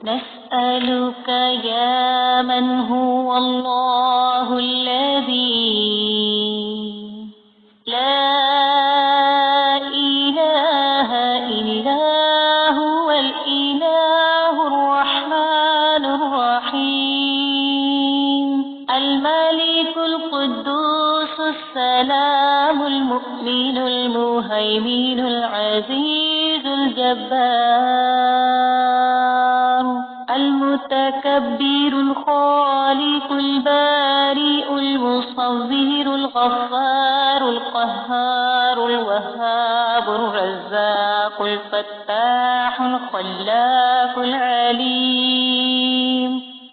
نسألك يا من هو الله الذي لا إله إلا هو الإله الرحمن الرحيم الملك القدوس السلام المؤمن المهيمن العزيز الجبار المتكبر الخالق البارئ المصور الغفار القهار الوهاب الرزاق الفتاح الخلاق العليم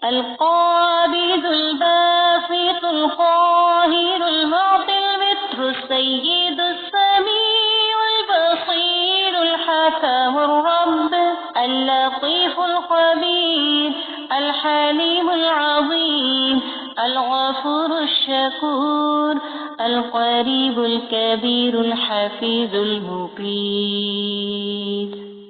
القابض الباسط القاهر المعطي المتر السيد السميع البصير الحكم الرب اللطيف الخبير الحليم العظيم الغفور الشكور القريب الكبير الحفيظ المقيت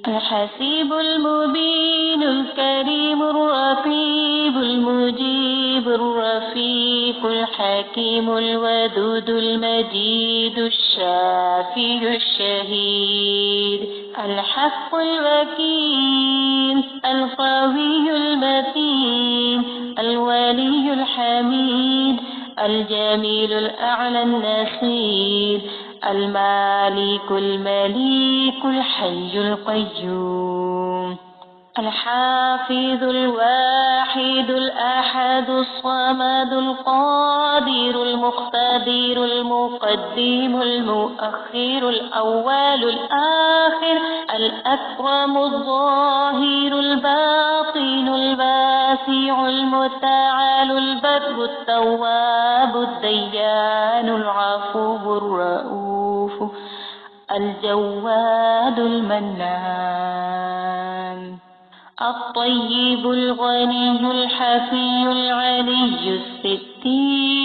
الحسيب المبين الكريم الرقيب المجيب الرفيق الحكيم الودود المجيد الشافي الشهيد الحق الوكيل القوي المتين الولي الحميد الجميل الأعلى النصير المالك المليك الحي القيوم الحافظ الواحد الأحد الصمد القادر المقتدر المقدم المؤخر الأول الآخر الأكرم الظاهر الباطن الباسع المتعال البر التواب الديان العفو الرؤوف الجواد المنان الطيب الغني الحفي العلي الستير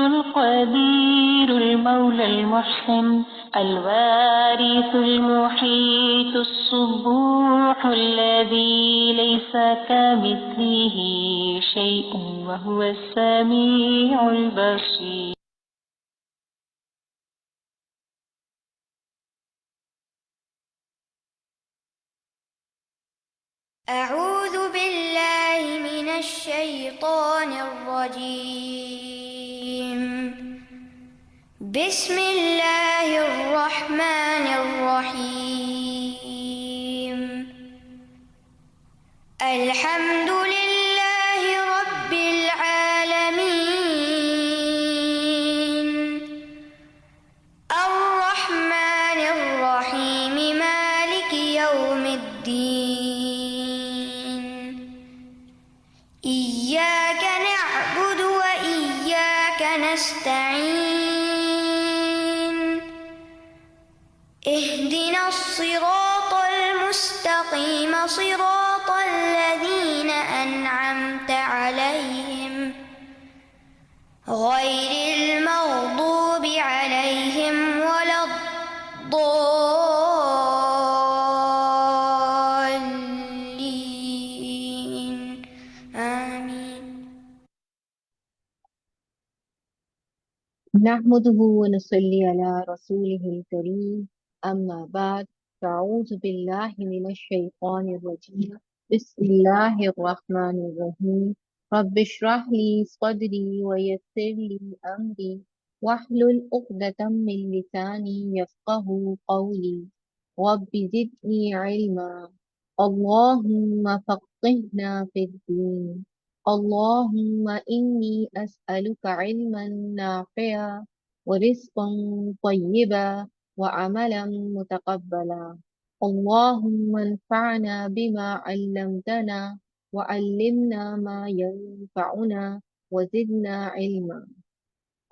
القدير المولى المحسن الوارث المحيط الصبوح الذي ليس كمثله شيء وهو السميع البصير. أعوذ بالله من الشيطان الرجيم. بسم الله الرحمن الرحيم. الحمد لله رب العالمين الرحمن الرحيم مالك يوم الدين إياك نعبد وإياك نستعين اهدنا الصراط المستقيم صراط الذين أنعمت عليهم غير المغضوب عليهم ولا الضالين آمين. نحمده ونصلي على رسوله الكريم أما بعد فأعوذ بالله من الشيطان الرجيم بسم الله الرحمن الرحيم رب اشرح لي صدري ويسر لي أمري واحلل عقدة من لساني يفقه قولي رب زدني علما اللهم فقهنا في الدين اللهم إني أسألك علما نافعا ورزقا طيبا وعملا متقبلا اللهم انفعنا بما علمتنا وعلمنا ما ينفعنا وزدنا علما.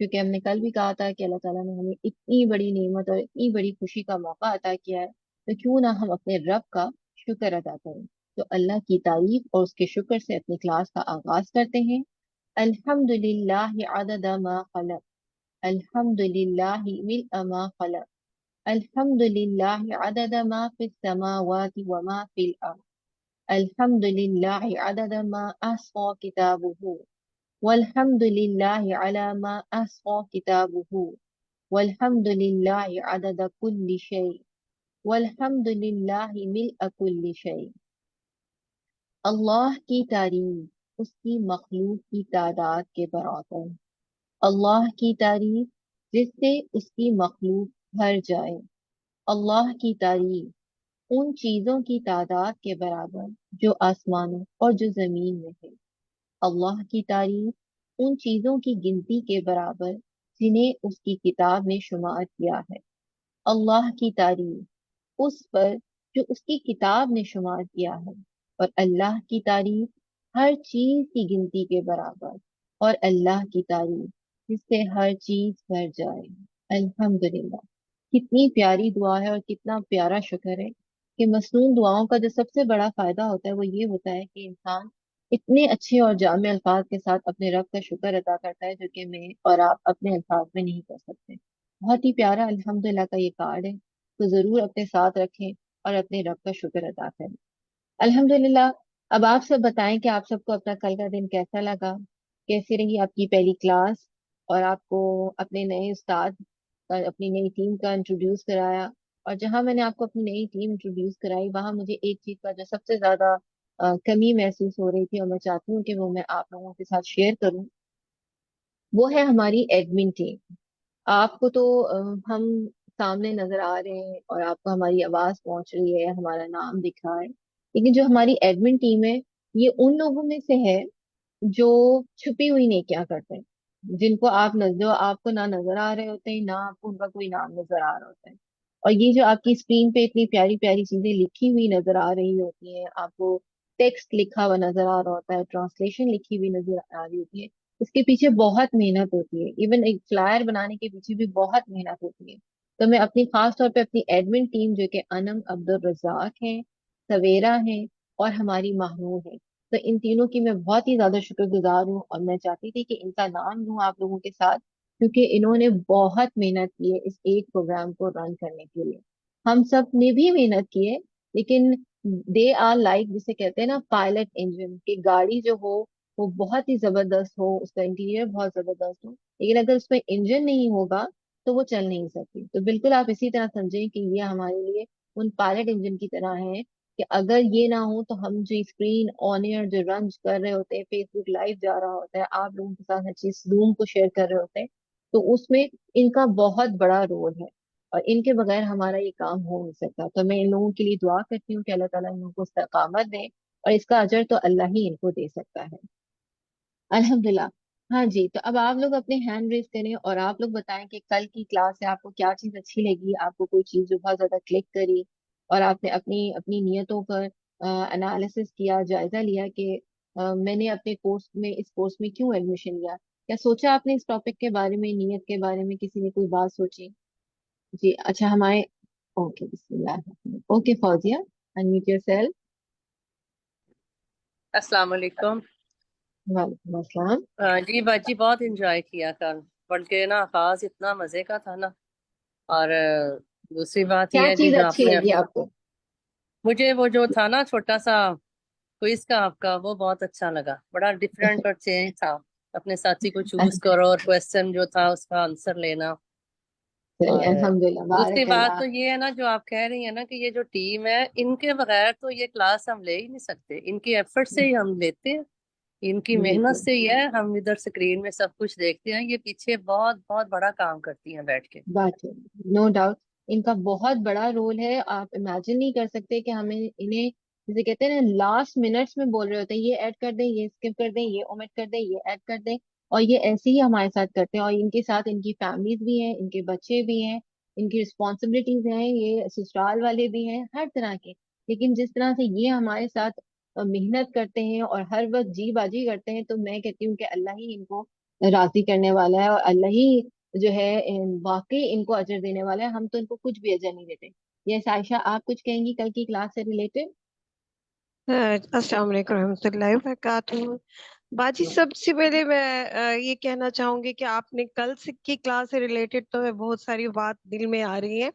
کیونکہ ہم نے کل بھی کہا تھا کہ اللہ تعالیٰ نے ہمیں اتنی بڑی نعمت اور اتنی بڑی خوشی کا موقع عطا کیا ہے، تو کیوں نہ ہم اپنے رب کا شکر ادا کریں۔ تو اللہ کی تعریف اور اس کے شکر سے اپنی کلاس کا آغاز کرتے ہیں۔ الحمد للہ عدد ما خلق، الحمد للہ ملء ما خلق، الحمد للہ عدد ما فی السماوات وما فی الارض، الحمد للہ عدد ما احصى کتابہ، والحمد للہ علی ما احصى کتابہ، والحمد للہ عدد کل شیء، والحمد للہ ملء کل شیء۔ اللہ کی تعریف اس کی مخلوق کی تعداد کے برابر، اللہ کی تعریف جس سے اس کی مخلوق بھر جائے، اللہ کی تعریف ان چیزوں کی تعداد کے برابر جو آسمانوں اور جو زمین میں ہے، اللہ کی تعریف ان چیزوں کی گنتی کے برابر جنہیں اس کی کتاب میں شمار کیا ہے، اللہ کی تعریف اس پر جو اس کی کتاب نے شمار کیا ہے، اور اللہ کی تعریف ہر چیز کی گنتی کے برابر، اور اللہ کی تعریف جس سے ہر چیز بھر جائے۔ الحمدللہ، کتنی پیاری دعا ہے اور کتنا پیارا شکر ہے کہ مصنون دعاؤں کا جو سب سے بڑا فائدہ ہوتا ہے وہ یہ ہوتا ہے کہ انسان اتنے اچھے اور جامع الفاظ کے ساتھ اپنے رب کا شکر ادا کرتا ہے، جو کہ میں اور آپ اپنے الفاظ میں نہیں کر سکتے۔ بہت ہی پیارا الحمدللہ کا یہ کارڈ ہے، تو ضرور اپنے ساتھ رکھیں اور اپنے رب کا شکر ادا کریں۔ الحمدللہ، اب آپ سب بتائیں کہ آپ سب کو اپنا کل کا دن کیسا لگا، کیسی رہی آپ کی پہلی کلاس، اور آپ کو اپنے نئے استاد اپنی نئی ٹیم کا انٹروڈیوس کرایا، اور جہاں میں نے آپ کو اپنی نئی ٹیم انٹروڈیوس کرائی وہاں مجھے ایک چیز کا جو سب سے زیادہ کمی محسوس ہو رہی تھی، اور میں چاہتی ہوں کہ وہ میں آپ لوگوں کے ساتھ شیئر کروں، وہ ہے ہماری ایڈمن ٹیم۔ آپ کو تو ہم سامنے نظر آ رہے ہیں اور آپ کو ہماری آواز پہنچ رہی ہے، ہمارا نام دکھ رہا ہے، لیکن جو ہماری ایڈمن ٹیم ہے یہ ان لوگوں میں سے ہے جو چھپی ہوئی نیکیاں کرتے ہیں، جن کو جو آپ کو نہ نظر آ رہے ہوتے ہیں، نہ آپ کو ان کا کوئی نام نظر آ رہا ہوتا ہے، اور یہ جو آپ کی اسکرین پہ اتنی پیاری پیاری چیزیں لکھی ہوئی نظر آ رہی ہوتی ہیں، آپ کو ٹیکسٹ لکھا ہوا نظر آ رہا ہوتا ہے، ٹرانسلیشن لکھی ہوئی نظر آ رہی ہوتی ہے، اس کے پیچھے بہت محنت ہوتی ہے، ایون ایک فلائر بنانے کے پیچھے بھی بہت محنت ہوتی ہے۔ تو میں اپنی خاص طور پہ اپنی ایڈمن ٹیم جو کہ انم عبد الرزاق ہیں، سویرا ہیں اور ہماری ماہنور ہے، تو ان تینوں کی میں بہت ہی زیادہ شکر گزار ہوں، اور میں چاہتی تھی کہ ان کا نام لوں آپ لوگوں کے ساتھ، کیونکہ انہوں نے بہت محنت کی ہے اس ایک پروگرام کو رن کرنے کے لیے۔ ہم سب نے بھی محنت کی ہے، لیکن دے آر لائک جسے کہتے ہیں نا پائلٹ انجن، کہ گاڑی جو ہو وہ بہت ہی زبردست ہو، اس کا انٹیریئر بہت زبردست ہو، لیکن اگر اس میں انجن نہیں ہوگا تو وہ چل نہیں سکتی۔ تو بالکل آپ اسی طرح سمجھیں کہ یہ ہمارے لیے ان پائلٹ انجن کی طرح ہے، کہ اگر یہ نہ ہو تو ہم جو اسکرین آن ایئر جو رن کر رہے ہوتے ہیں، فیس بک لائیو جا رہا ہوتا ہے، آپ لوگوں کے ساتھ ہر چیز زوم کو شیئر کر رہے ہوتے ہیں، تو اس میں ان کا بہت بڑا رول ہے، اور ان کے بغیر ہمارا یہ کام ہو نہیں سکتا۔ تو میں ان لوگوں کے لیے دعا کرتی ہوں کہ اللہ تعالیٰ ان لوگوں کو استقامت دے، اور اس کا اجر تو اللہ ہی ان کو دے سکتا ہے۔ الحمدللہ۔ ہاں جی، تو اب آپ لوگ اپنے ہینڈ ریز کریں اور آپ لوگ بتائیں کہ کل کی کلاس سے آپ کو کیا چیز اچھی لگی، آپ کو کوئی چیز جو بہت زیادہ کلک کری، اور آپ نے اپنی اپنی نیتوں پر انالیسس کیا، جائزہ لیا کہ میں نے اپنے کورس میں اس کورس میں کیوں ایڈمیشن لیا، کیا سوچا آپ نے اس ٹاپک کے بارے میں، نیت کے بارے میں کسی نے کوئی بات سوچی؟ جی اچھا، ہمارے اوکے بسم اللہ، okay Fauzia unmute yourself. السلام علیکم۔ وعلیکم السلام۔ جی باجی بہت انجوائے کیا کل، بلکہ نا آغاز اتنا مزے کا تھا نا، اور دوسری بات کیا یہ ہے کہ چیز جو آپ اچھی نے لگی آپ کو؟ مجھے وہ جو تھا نا چھوٹا سا کوئز کا آپ کا، وہ بہت اچھا لگا، بڑا ڈفرینٹ اور چینج تھا، اپنے ساتھی کو چوز کرو اور کویسچن جو تھا اس کا آنسر لینا۔ اور الحمدللہ، دوسری بارک بات اللہ۔ تو یہ ہے نا جو آپ کہہ رہی ہیں نا کہ یہ جو ٹیم ہے ان کے بغیر تو یہ کلاس ہم لے ہی نہیں سکتے، ان کی ایفرٹ سے ہی ہم لیتے ہیں، ان کی محنت بالکل سے ہی ہے، ہم ادھر اسکرین میں سب کچھ دیکھتے ہیں، یہ پیچھے بہت بہت بڑا کام کرتی ہیں بیٹھ کے۔ بات ہے، نو ڈاؤٹ ان کا بہت بڑا رول ہے، آپ امیجن نہیں کر سکتے کہ ہمیں انہیں جسے کہتے ہیں نا لاسٹ منٹس میں بول رہے ہوتے ہیں یہ ایڈ کر دیں، یہ اسکپ کر دیں، یہ اومٹ کر دیں، یہ ایڈ کر دیں، اور یہ ایسے ہی ہمارے ساتھ کرتے ہیں، اور ان کے ساتھ ان کی فیملیز بھی ہیں، ان کے بچے بھی ہیں، ان کی رسپانسبلٹیز ہیں، یہ سسرال والے بھی ہیں، ہر طرح کے، لیکن جس طرح سے یہ ہمارے ساتھ محنت کرتے ہیں اور ہر وقت جی باجی کرتے ہیں، تو میں کہتی ہوں کہ اللہ ہی ان کو راضی کرنے والا ہے اور اللہ ہی جو ہے واقعی ان کو اجر دینے والا ہے. ہم تو ان کو کچھ بھی اجر نہیں دیتے. یس عائشہ, آپ کچھ کہیں گی کل کی کلاس سے ریلیٹڈ؟ السلام علیکم رحمۃ اللہ وبرکاتہ. باجی سب سے پہلے میں یہ کہنا چاہوں گی کہ آپ نے کل سے کی کلاس سے ریلیٹڈ تو ہے بہت ساری بات دل میں آ رہی ہیں,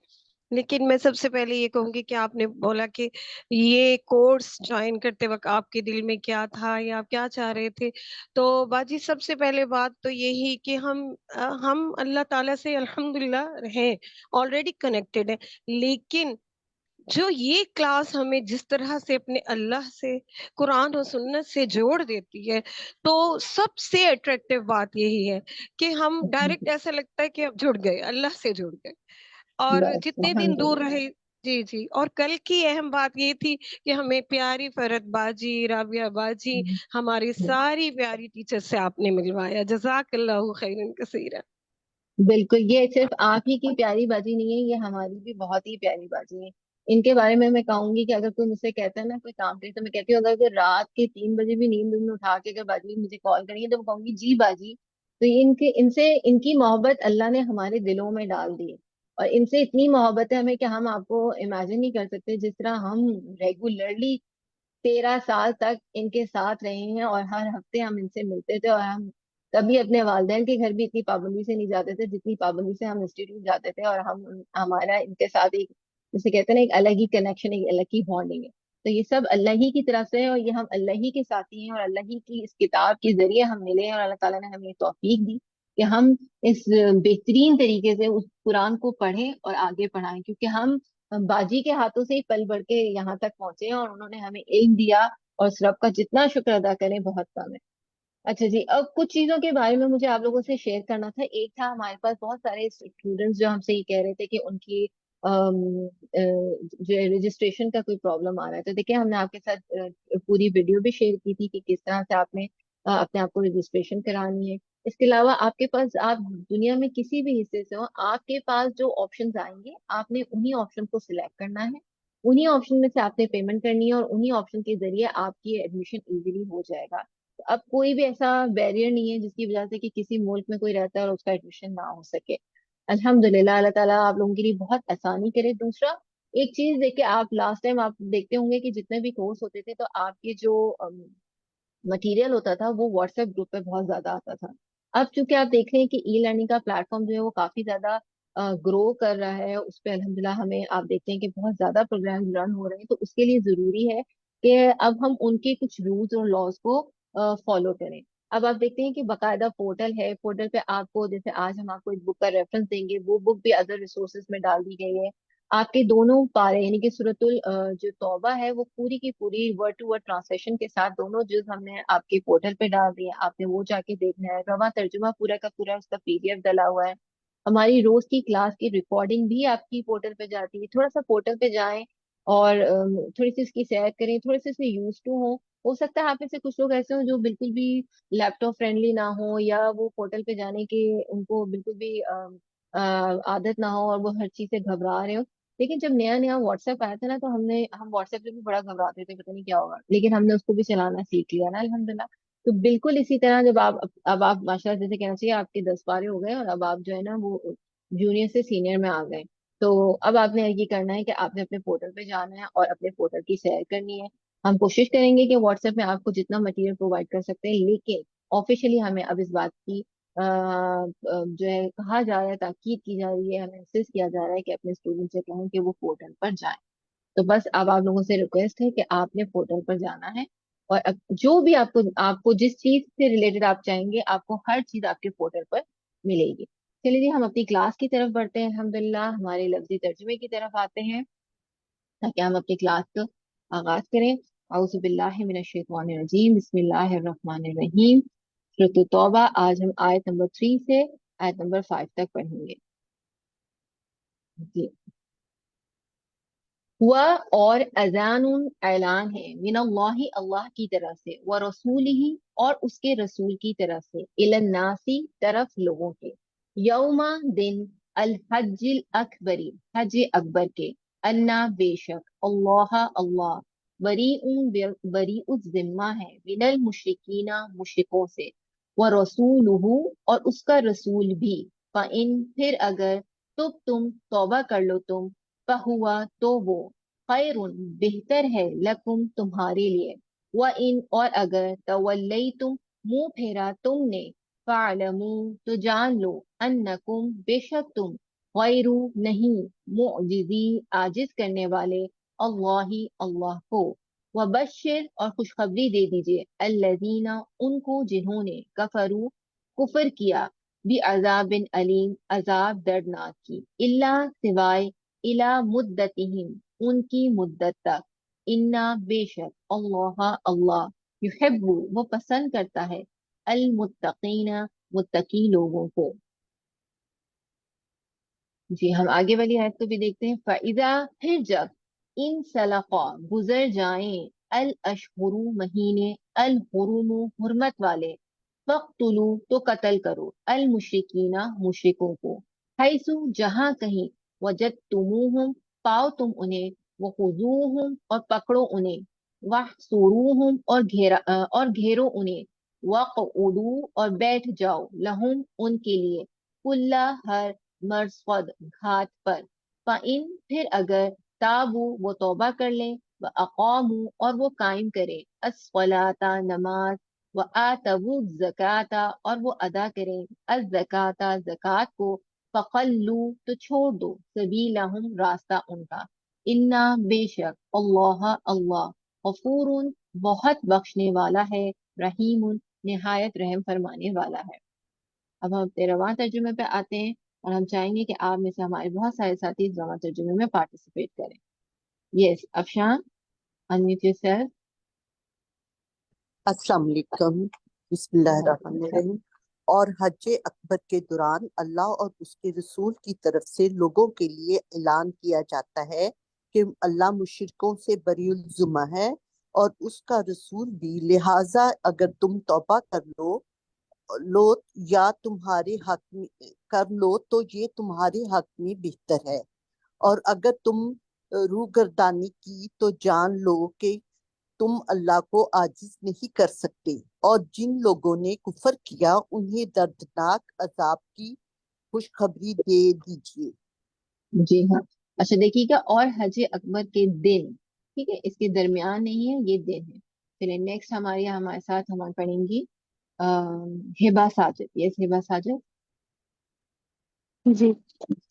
لیکن میں سب سے پہلے یہ کہوں گی کہ آپ نے بولا کہ یہ کورس جوائن کرتے وقت آپ کے دل میں کیا تھا یا آپ کیا چاہ رہے تھے. تو باجی سب سے پہلے بات تو یہی کہ ہم اللہ تعالیٰ سے الحمدللہ ہیں, آلریڈی کنیکٹڈ ہیں, لیکن جو یہ کلاس ہمیں جس طرح سے اپنے اللہ سے قرآن و سنت سے جوڑ دیتی ہے, تو سب سے اٹریکٹیو بات یہی ہے کہ ہم ڈائریکٹ ایسا لگتا ہے کہ اب جڑ گئے, اللہ سے جڑ گئے, اور بس جتنے دن الحمد دور للہ. رہے. جی جی. اور کل کی اہم بات یہ تھی کہ ہمیں پیاری فرد باجی, رابعہ باجی, ہماری ساری پیاری ٹیچر سے آپ نے ملوایا. جزاک اللہ خیرن کثیرا. بالکل, یہ صرف آپ ہی کی پیاری بازی نہیں ہے, یہ ہماری بھی بہت ہی پیاری بازی ہے. ان کے بارے میں کہوں گی کہ اگر کوئی مجھ سے کہتا ہے نا کوئی کام کرے, تو میں کہتی ہوں اگر رات کے 3 بجے بھی نیند میں اٹھا کے اگر باجی مجھے کال کریں گے تو میں کہوں گی جی باجی. تو ان کی محبت اللہ نے ہمارے دلوں میں ڈال دی ہے, اور ان سے اتنی محبت ہے ہمیں کہ ہم آپ کو امیجن نہیں کر سکتے. جس طرح ہم ریگولرلی 13 سال تک ان کے ساتھ رہے ہیں, اور ہر ہفتے ہم ان سے ملتے تھے, اور ہم کبھی اپنے والدین کے گھر بھی اتنی پابندی سے نہیں جاتے تھے جتنی پابندی سے ہم انسٹیٹیوٹ جاتے تھے. اور ہمارا ان کے ساتھ ایک, جسے کہتے ہیں نا, ایک الگ ہی کنیکشن, ایک الگ ہی بانڈنگ ہے. تو یہ سب اللہ ہی کی طرف سے ہے, اور یہ ہم اللہ ہی کے ساتھی ہیں, اور اللہ ہی کی اس کتاب کے ذریعے ہم ملے ہیں, اور اللہ تعالیٰ نے ہمیں توفیق دی کہ ہم اس بہترین طریقے سے اس قرآن کو پڑھیں اور آگے پڑھائیں, کیونکہ ہم باجی کے ہاتھوں سے ہی پل بڑھ کے یہاں تک پہنچے ہیں, اور انہوں نے ہمیں علم دیا, اور اس رب کا جتنا شکر ادا کریں بہت کم ہے. اچھا جی, اب کچھ چیزوں کے بارے میں مجھے آپ لوگوں سے شیئر کرنا تھا. ایک تھا, ہمارے پاس بہت سارے اسٹوڈنٹس جو ہم سے یہ کہہ رہے تھے کہ ان کی جو رجسٹریشن کا کوئی پرابلم آ رہا ہے. تو دیکھیں, ہم نے آپ کے ساتھ پوری ویڈیو بھی شیئر کی تھی کہ کس طرح سے آپ نے اپنے آپ کو رجسٹریشن کرانی ہے. اس کے علاوہ آپ کے پاس, آپ دنیا میں کسی بھی حصے سے ہو, آپ کے پاس جو آپشنز آئیں گے آپ نے انہی آپشن کو سلیکٹ کرنا ہے, انہی آپشن میں سے آپ نے پیمنٹ کرنی ہے, اور انہی آپشن کے ذریعے آپ کی ایڈمیشن ایزیلی ہو جائے گا. اب کوئی بھی ایسا بیریئر نہیں ہے جس کی وجہ سے کہ کسی ملک میں کوئی رہتا ہے اور اس کا ایڈمیشن نہ ہو سکے. الحمدللہ, اللہ تعالیٰ آپ لوگوں کے لیے بہت آسانی کرے. دوسرا, ایک چیز دیکھیں, آپ لاسٹ ٹائم آپ دیکھتے ہوں گے کہ جتنے بھی کورس ہوتے تھے تو آپ کے جو مٹیریل ہوتا تھا وہ واٹس ایپ گروپ پہ بہت زیادہ آتا تھا. اب چونکہ آپ دیکھ رہے ہیں کہ ای لرننگ کا پلیٹ فارم جو ہے وہ کافی زیادہ گرو کر رہا ہے, اس پہ الحمدللہ ہمیں آپ دیکھتے ہیں کہ بہت زیادہ پروگرام رن ہو رہے ہیں, تو اس کے لیے ضروری ہے کہ اب ہم ان کے کچھ رولز اور لاز کو فالو کریں. اب آپ دیکھتے ہیں کہ باقاعدہ پورٹل ہے, پورٹل پہ آپ کو, جیسے آج ہم آپ کو ایک بک کا ریفرنس دیں گے, وہ بک بھی ادر ریسورسز میں ڈال دی گئی ہے. آپ کے دونوں پارے, یعنی کہ سورۃ جو توبہ ہے وہ پوری کی پوری ورڈ ٹو ورڈ ٹرانسلیشن کے ساتھ دونوں جز ہم نے آپ کے پورٹل پہ ڈال دیے, آپ نے وہ جا کے دیکھنا ہے. رواں ترجمہ پورا کا پورا اس کا PDF ڈلا ہوا ہے. ہماری روز کی کلاس کی ریکارڈنگ بھی آپ کی پورٹل پہ جاتی ہے. تھوڑا سا پورٹل پہ جائیں اور تھوڑی سی اس کی سیر کریں, تھوڑے سے اس میں یوز ٹو ہوں. ہو سکتا ہے آپ میں سے کچھ لوگ ایسے ہوں جو بالکل بھی لیپ ٹاپ فرینڈلی نہ ہو, یا وہ پورٹل پہ جانے کے ان کو بالکل بھی عادت نہ ہو, اور وہ ہر چیز سے گھبرا رہے ہو. لیکن جب نیا نیا واٹس ایپ آیا تھا نا, تو ہم واٹس ایپ پہ بھی بڑا گھبراتے تھے, پتہ نہیں کیا ہوگا, لیکن ہم نے اس کو بھی چلانا سیکھ لیا نا الحمدللہ. تو بالکل اسی طرح جب اب آپ ماشاء اللہ, جیسے کہنا چاہیے آپ کے 10 پارے ہو گئے, اور اب آپ جو ہے نا وہ جونیئر سے سینئر میں آ گئے. تو اب آپ نے یہ کرنا ہے کہ آپ نے اپنے پورٹل پہ جانا ہے اور اپنے پورٹل کی سیر کرنی ہے. ہم کوشش کریں گے کہ واٹس ایپ میں آپ کو جتنا مٹیریل پرووائڈ کر سکتے ہیں, لیکن آفیشیلی ہمیں اب اس بات کی جو ہے کہا جا رہا ہے, تاکید کی جا رہی ہے, ہمیں انسسٹ کیا جا رہا ہے کہ اپنے اسٹوڈنٹ سے کہیں کہ وہ پورٹل پر جائیں. تو بس اب آپ لوگوں سے ریکویسٹ ہے کہ آپ نے پورٹل پر جانا ہے, اور اب جو بھی آپ کو جس چیز سے ریلیٹڈ آپ چاہیں گے, آپ کو ہر چیز آپ کے پورٹل پر ملے گی. چلیے جی, ہم اپنی کلاس کی طرف بڑھتے ہیں. الحمدللہ ہمارے لفظی ترجمے کی طرف آتے ہیں تاکہ ہم اپنی کلاس کا آغاز کریں. اعوذ باللہ من الشیطان الرجیم, بسم اللہ الرحمن الرحیم. سورۃ التوبہ, آج ہم آیت نمبر 3 سے آیت نمبر 5 تک پڑھیں گے. جی. ہوا, اور اذان اعلان ہے, من اللہ, اللہ کی طرف سے, و رسولہ, اور اس کے رسول کی طرف سے, الی الناس, طرف لوگوں کے, یوم, دن, الحج الاکبری, حج اکبر کے, انا, بے شک, اللہ, اللہ, بریء الذمہ ہے, من المشرکین, مشرکوں سے, وَرَسُولُهُ اور اس کا رسول بھی، فَإِن پھر اگر تب تم توبہ کر لو تم، فَهُوَ تو وہ خیر بہتر ہے لکم تمہارے لیے، وَإِن اور اگر تولیتم منہ پھیرا تم نے، فَاعْلَمُوا تو جان لو انکم بے شک تم غیر نہیں معجزی عاجز کرنے والے اللہ اللہ کو، وبشر اور خوشخبری دے دیجئے الذین ان کو جنہوں نے کفروا کفر کیا بعذاب علیم عذاب دردناک کی، الا سوائے الی مدتہم ان کی مدت تک، انا بے شک اللہ اللہ یحب وہ پسند کرتا ہے المتقین متقی لوگوں کو۔ جی ہم آگے والی آیت کو بھی دیکھتے ہیں۔ فَإِذَا پھر جب ان سلخا گزر جائیں الاشہر مہینے الحرم حرمت والے، فَاقْتُلُوا تو قتل کرو المشرکین مشرکوں کو، حیث جہاں کہیں وجدتموہم پاؤ تم انہیں، وخذوہم اور پکڑو انہیں، واحصروہم اور گھیرو انہیں، وقعدوا اور بیٹھ جاؤ لہم ان کے لیے، کل ہر مرصد گھات پر، فَإِن پھر اگر تابوا وہ توبہ کر لیں، وَأَقَامُوا اور وہ قائم کریں الصَّلَاةَ نماز، وَآتَوُا الزَّكَاةَ اور وہ ادا کریں الزکاة زکوٰۃ کو، فَخَلُّوا تو چھوڑ دو سبیلہم راستہ ان کا، انا بے شک اللہ اللہ غفور بہت بخشنے والا ہے، رحیم نہایت رحم فرمانے والا ہے۔ اب ہم تیرواں ترجمے پہ آتے ہیں، اور ہم چاہیں گے کہ آپ میں سے ہمارے بہت سارے ساتھی اس رواں ترجمے میں پارٹیسپیٹ کریں۔ یس افشان unmute yourself۔ السلام علیکم، بسم اللہ الرحمن الرحیم۔ اور حج اکبر کے دوران اللہ اور اس کے رسول کی طرف سے لوگوں کے لیے اعلان کیا جاتا ہے کہ اللہ مشرکوں سے بری الذمہ ہے اور اس کا رسول بھی، لہٰذا اگر تم توبہ کر لو یا تمہارے حق میں کر لو تو یہ تمہارے حق میں بہتر ہے، اور اگر تم روگردانی کی تو جان لو کہ تم اللہ کو عاجز نہیں کر سکتے، اور جن لوگوں نے کفر کیا انہیں دردناک عذاب کی خوشخبری دے دیجیے۔ جی ہاں، اچھا دیکھیے گا، اور حج اکبر کے دن، ٹھیک ہے، اس کے درمیان نہیں ہے، یہ دن ہے۔ چلیں نیکسٹ ہمارے ساتھ ہم پڑھیں گی ہبہ ساجد۔ یس ہبہ ساجد۔ جی،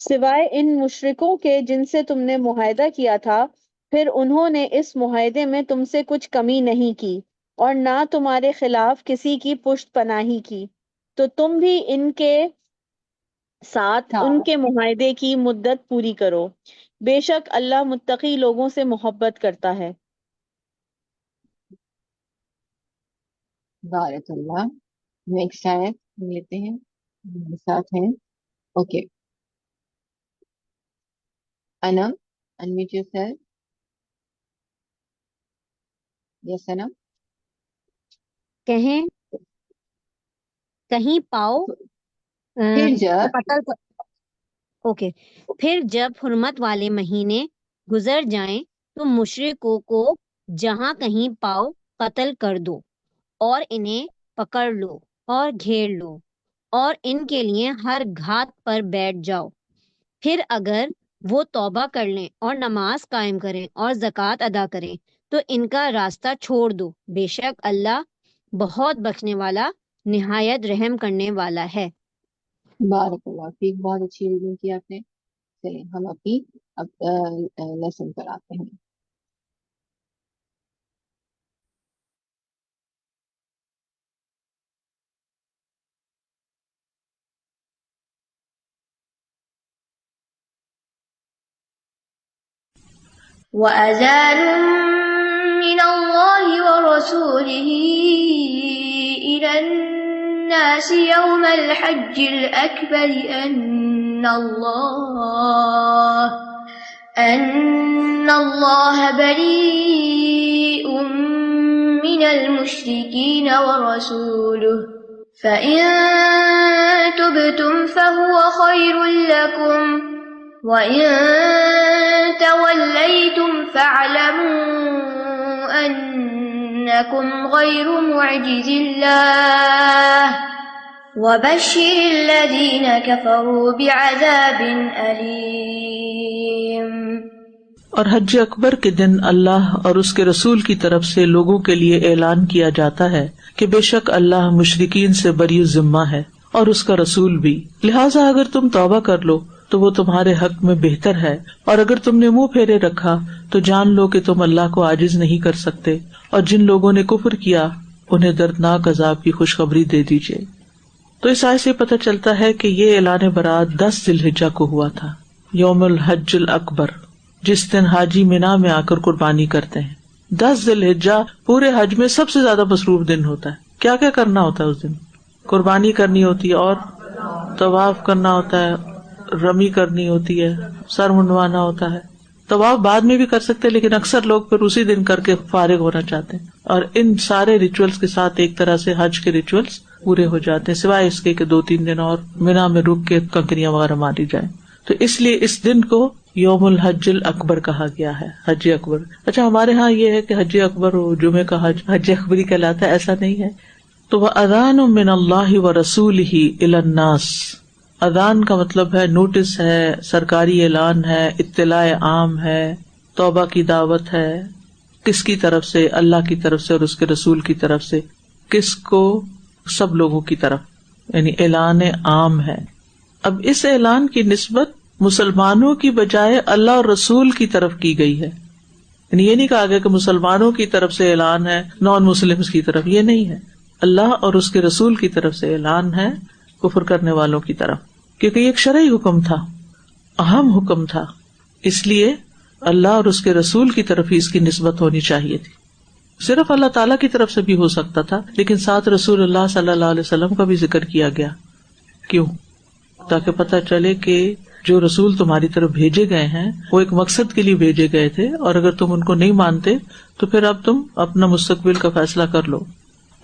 سوائے ان مشرکوں کے جن سے تم نے معاہدہ کیا تھا، پھر انہوں نے اس معاہدے میں تم سے کچھ کمی نہیں کی اور نہ تمہارے خلاف کسی کی پشت پناہی کی، تو تم بھی ان کے ساتھ ان کے معاہدے کی مدت پوری کرو، بے شک اللہ متقی لوگوں سے محبت کرتا ہے۔ بارک اللہ۔ نیکسٹ آیت ہم لیتے ہیں، ہمارے ساتھ ہیں۔ اوکے انم unmute yourself۔ یس انم۔ کہیں پاؤ پھر جب قتل اوکے پھر جب حرمت والے مہینے گزر جائیں تو مشرکوں کو جہاں کہیں پاؤ قتل کر دو، اور انہیں پکڑ لو اور گھیر لو، اور ان کے لیے ہر گھات پر بیٹھ جاؤ۔ پھر اگر وہ توبہ کر لیں اور نماز قائم کریں اور زکوٰۃ ادا کریں تو ان کا راستہ چھوڑ دو، بے شک اللہ بہت بخشنے والا نہایت رحم کرنے والا ہے۔ بارک اللہ فیک، بہت اچھی ریڈنگ کی آپ نے۔ چلیں ہم اپنی لیسن پر آتے ہیں۔ وأذان من الله ورسوله إلى الناس يوم الحج الأكبر أن الله بريء من المشركين ورسوله فإن تبتم فهو خير لكم وَإِن تَوَلَّيْتُمْ فَاعْلَمُوا أَنَّ إنكم غير معجز الله وبشر الذين كفروا بعذاب أليم۔ اور حج اکبر کے دن اللہ اور اس کے رسول کی طرف سے لوگوں کے لیے اعلان کیا جاتا ہے کہ بے شک اللہ مشرکین سے بری ذمہ ہے اور اس کا رسول بھی، لہٰذا اگر تم توبہ کر لو تو وہ تمہارے حق میں بہتر ہے، اور اگر تم نے منہ پھیرے رکھا تو جان لو کہ تم اللہ کو عاجز نہیں کر سکتے، اور جن لوگوں نے کفر کیا انہیں دردناک عذاب کی خوشخبری دے دیجیے۔ تو اس آیت سے پتہ چلتا ہے کہ یہ اعلان برات 10 ذی الحجہ کو ہوا تھا، یوم الحج الاکبر، جس دن حاجی مینا میں آ کر قربانی کرتے ہیں۔ 10 ذی الحجہ پورے حج میں سب سے زیادہ مصروف دن ہوتا ہے۔ کیا کیا کرنا ہوتا ہے اس دن؟ قربانی کرنی ہوتی ہے، اور طواف کرنا ہوتا ہے، رمی کرنی ہوتی ہے، سر منڈوانا ہوتا ہے۔ طواف بعد میں بھی کر سکتے لیکن اکثر لوگ پھر اسی دن کر کے فارغ ہونا چاہتے ہیں، اور ان سارے ریچولز کے ساتھ ایک طرح سے حج کے ریچولز پورے ہو جاتے ہیں، سوائے اس کے کہ 2-3 دن اور مینا میں رک کے کنکریاں وغیرہ ماری جائیں۔ تو اس لیے اس دن کو یوم الحج الاکبر کہا گیا ہے، حج اکبر۔ اچھا، ہمارے ہاں یہ ہے کہ حج اکبر جمعے کا حج اکبری کہلاتا ہے، ایسا نہیں ہے۔ تو وَأَذَانٌ مِّنَ اللَّهِ وَرَسُولِهِ إِلَى النَّاسِ، اذان کا مطلب ہے نوٹس ہے، سرکاری اعلان ہے، اطلاع عام ہے، توبہ کی دعوت ہے۔ کس کی طرف سے؟ اللہ کی طرف سے اور اس کے رسول کی طرف سے۔ کس کو؟ سب لوگوں کی طرف، یعنی اعلان عام ہے۔ اب اس اعلان کی نسبت مسلمانوں کی بجائے اللہ اور رسول کی طرف کی گئی ہے، یعنی یہ نہیں کہا گیا کہ مسلمانوں کی طرف سے اعلان ہے نان مسلمز کی طرف، یہ نہیں ہے، اللہ اور اس کے رسول کی طرف سے اعلان ہے کفر کرنے والوں کی طرف، کیونکہ یہ ایک شرعی حکم تھا، اہم حکم تھا، اس لیے اللہ اور اس کے رسول کی طرف ہی اس کی نسبت ہونی چاہیے تھی۔ صرف اللہ تعالیٰ کی طرف سے بھی ہو سکتا تھا، لیکن ساتھ رسول اللہ صلی اللہ علیہ وسلم کا بھی ذکر کیا گیا۔ کیوں؟ تاکہ پتہ چلے کہ جو رسول تمہاری طرف بھیجے گئے ہیں وہ ایک مقصد کے لیے بھیجے گئے تھے، اور اگر تم ان کو نہیں مانتے تو پھر اب تم اپنا مستقبل کا فیصلہ کر لو۔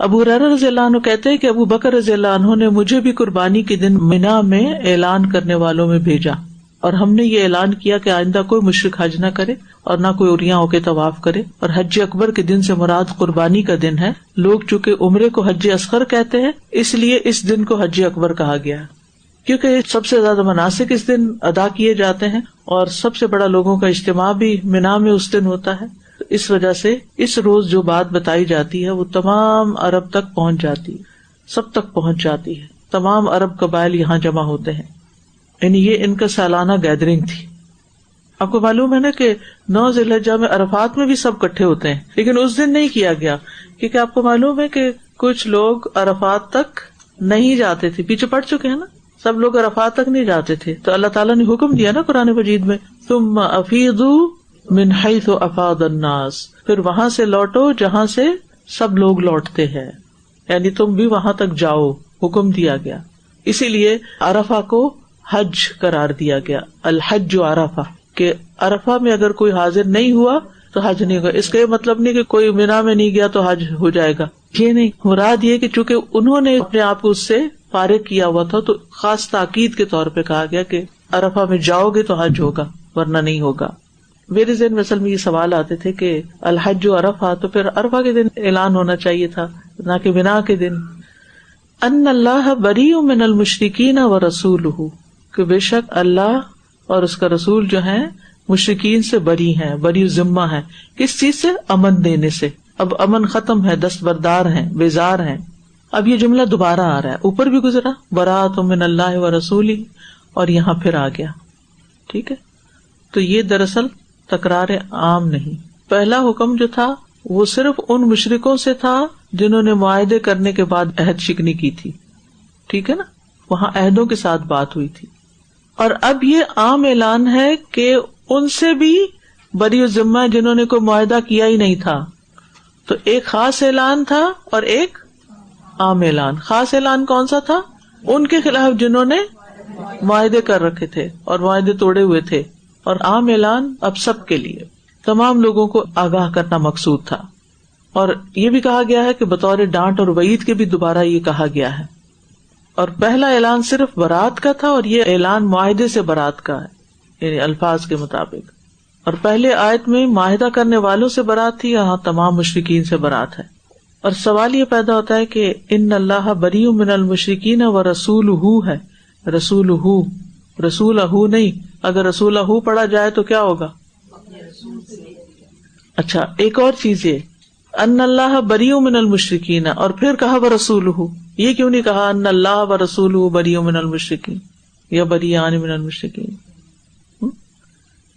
ابو ہریرہ رضی اللہ عنہ کہتے ہیں کہ ابو بکر رضی اللہ عنہ نے مجھے بھی قربانی کے دن مینا میں اعلان کرنے والوں میں بھیجا، اور ہم نے یہ اعلان کیا کہ آئندہ کوئی مشرک حج نہ کرے اور نہ کوئی عریاں ہو کے طواف کرے، اور حج اکبر کے دن سے مراد قربانی کا دن ہے۔ لوگ چونکہ عمرے کو حج اصغر کہتے ہیں، اس لیے اس دن کو حج اکبر کہا گیا، کیونکہ سب سے زیادہ مناسک اس دن ادا کیے جاتے ہیں، اور سب سے بڑا لوگوں کا اجتماع بھی مینا میں اس دن ہوتا ہے۔ اس وجہ سے اس روز جو بات بتائی جاتی ہے وہ تمام عرب تک پہنچ جاتی ہے، سب تک پہنچ جاتی ہے، تمام عرب قبائل یہاں جمع ہوتے ہیں، یعنی یہ ان کا سالانہ گیدرنگ تھی۔ آپ کو معلوم ہے نا کہ 9 ذی الحجہ میں عرفات میں بھی سب اکٹھے ہوتے ہیں، لیکن اس دن نہیں کیا گیا، کیونکہ آپ کو معلوم ہے کہ کچھ لوگ عرفات تک نہیں جاتے تھے، پیچھے پڑ چکے ہیں نا، سب لوگ عرفات تک نہیں جاتے تھے، تو اللہ تعالیٰ نے حکم دیا نا قرآن مجید میں، ثم افیضوا من حیث افاض الناس، پھر وہاں سے لوٹو جہاں سے سب لوگ لوٹتے ہیں، یعنی تم بھی وہاں تک جاؤ، حکم دیا گیا۔ اسی لیے عرفہ کو حج قرار دیا گیا، الحج عرفہ، کہ عرفہ میں اگر کوئی حاضر نہیں ہوا تو حج نہیں ہوگا۔ اس کا یہ مطلب نہیں کہ کوئی مینا میں نہیں گیا تو حج ہو جائے گا، یہ نہیں، مراد یہ کہ چونکہ انہوں نے اپنے آپ کو اس سے فارغ کیا ہوا تھا تو خاص تاکید کے طور پہ کہا گیا کہ عرفہ میں جاؤ گے تو حج ہوگا، ورنہ نہیں ہوگا۔ میرے ذہن میں اصل میں یہ سوال آتے تھے کہ الحج عرفہ، تو پھر عرفہ کے دن اعلان ہونا چاہیے تھا نہ کہ بنا کے دن۔ ان اللہ بریء من المشرکین ورسولہ، کہ بے شک اللہ اور اس کا رسول جو ہیں مشرکین سے بری ہیں، بری ذمہ ہیں۔ کس چیز سے؟ امن دینے سے۔ اب امن ختم ہے، دستبردار ہیں، بیزار ہیں۔ اب یہ جملہ دوبارہ آ رہا ہے، اوپر بھی گزرا براءۃ من اللہ ورسولہ، اور یہاں پھر آ گیا، ٹھیک ہے۔ تو یہ دراصل تکرار عام نہیں، پہلا حکم جو تھا وہ صرف ان مشرکوں سے تھا جنہوں نے معاہدے کرنے کے بعد عہد شکنی کی تھی، ٹھیک ہے نا، وہاں عہدوں کے ساتھ بات ہوئی تھی۔ اور اب یہ عام اعلان ہے کہ ان سے بھی بری ذمہ جنہوں نے کوئی معاہدہ کیا ہی نہیں تھا۔ تو ایک خاص اعلان تھا اور ایک عام اعلان۔ خاص اعلان کون سا تھا؟ ان کے خلاف جنہوں نے معاہدے کر رکھے تھے اور معاہدے توڑے ہوئے تھے، اور عام اعلان اب سب کے لیے، تمام لوگوں کو آگاہ کرنا مقصود تھا۔ اور یہ بھی کہا گیا ہے کہ بطور ڈانٹ اور وعید کے بھی دوبارہ یہ کہا گیا ہے۔ اور پہلا اعلان صرف برات کا تھا، اور یہ اعلان معاہدے سے برات کا ہے، یعنی الفاظ کے مطابق۔ اور پہلے آیت میں معاہدہ کرنے والوں سے برات تھی، یہاں تمام مشرکین سے برات ہے. اور سوال یہ پیدا ہوتا ہے کہ ان اللہ بریء من المشرکین ورسولہ ہے، رسولہ نہیں. اگر رسولہ پڑھا جائے تو کیا ہوگا؟ اچھا، ایک اور چیز یہ ان اللہ بریء من المشرکین، اور پھر کہا ورسولہ. یہ کیوں نہیں کہا ان اللہ ورسولہ بریء من المشرکین یا بریئان من المشرکین؟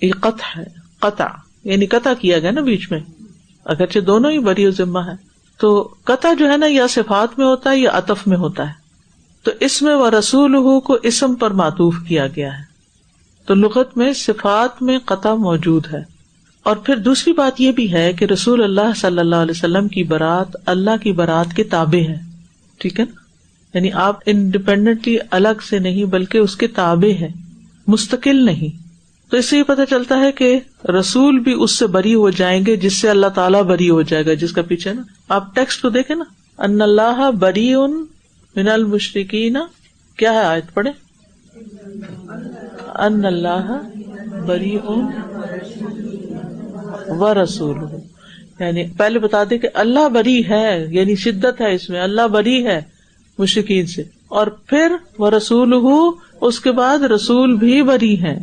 یہ قطع ہے، قطع یعنی قطع کیا گیا نا بیچ میں، اگرچہ دونوں ہی بری و ذمہ ہے. تو قطع جو ہے نا یا صفات میں ہوتا ہے یا عطف میں ہوتا ہے. تو اس میں ورسولہ کو اسم پر معطوف کیا گیا ہے. تو لغت میں صفات میں قطع موجود ہے. اور پھر دوسری بات یہ بھی ہے کہ رسول اللہ صلی اللہ علیہ وسلم کی برات اللہ کی برات کے تابع ہے. ٹھیک ہے نا، یعنی آپ انڈیپینڈنٹلی الگ سے نہیں بلکہ اس کے تابع ہے، مستقل نہیں. تو اس سے یہ پتہ چلتا ہے کہ رسول بھی اس سے بری ہو جائیں گے جس سے اللہ تعالیٰ بری ہو جائے گا، جس کا پیچھے نا آپ ٹیکسٹ کو دیکھیں نا، ان اللہ بریء من المشرکین. کیا ہے آیت پڑھے؟ ان اللہ بریء ورسولہ. یعنی پہلے بتا دیں کہ اللہ بری ہے، یعنی شدت ہے اس میں، اللہ بری ہے مشرکین سے. اور پھر ورسولہ، اس کے بعد رسول بھی بری ہیں،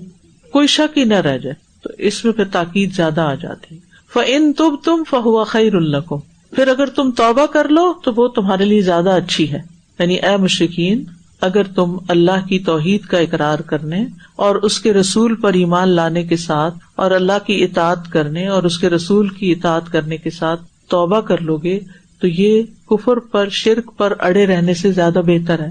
کوئی شک ہی نہ رہ جائے. تو اس میں پھر تاکید زیادہ آ جاتی. فَإِن تُبْتُمْ فَهُوَ خَيْرٌ لَكُمْ، پھر اگر تم توبہ کر لو تو وہ تمہارے لیے زیادہ اچھی ہے. یعنی اے مشرکین، اگر تم اللہ کی توحید کا اقرار کرنے اور اس کے رسول پر ایمان لانے کے ساتھ اور اللہ کی اطاعت کرنے اور اس کے رسول کی اطاعت کرنے کے ساتھ توبہ کر لو گے تو یہ کفر پر شرک پر اڑے رہنے سے زیادہ بہتر ہے.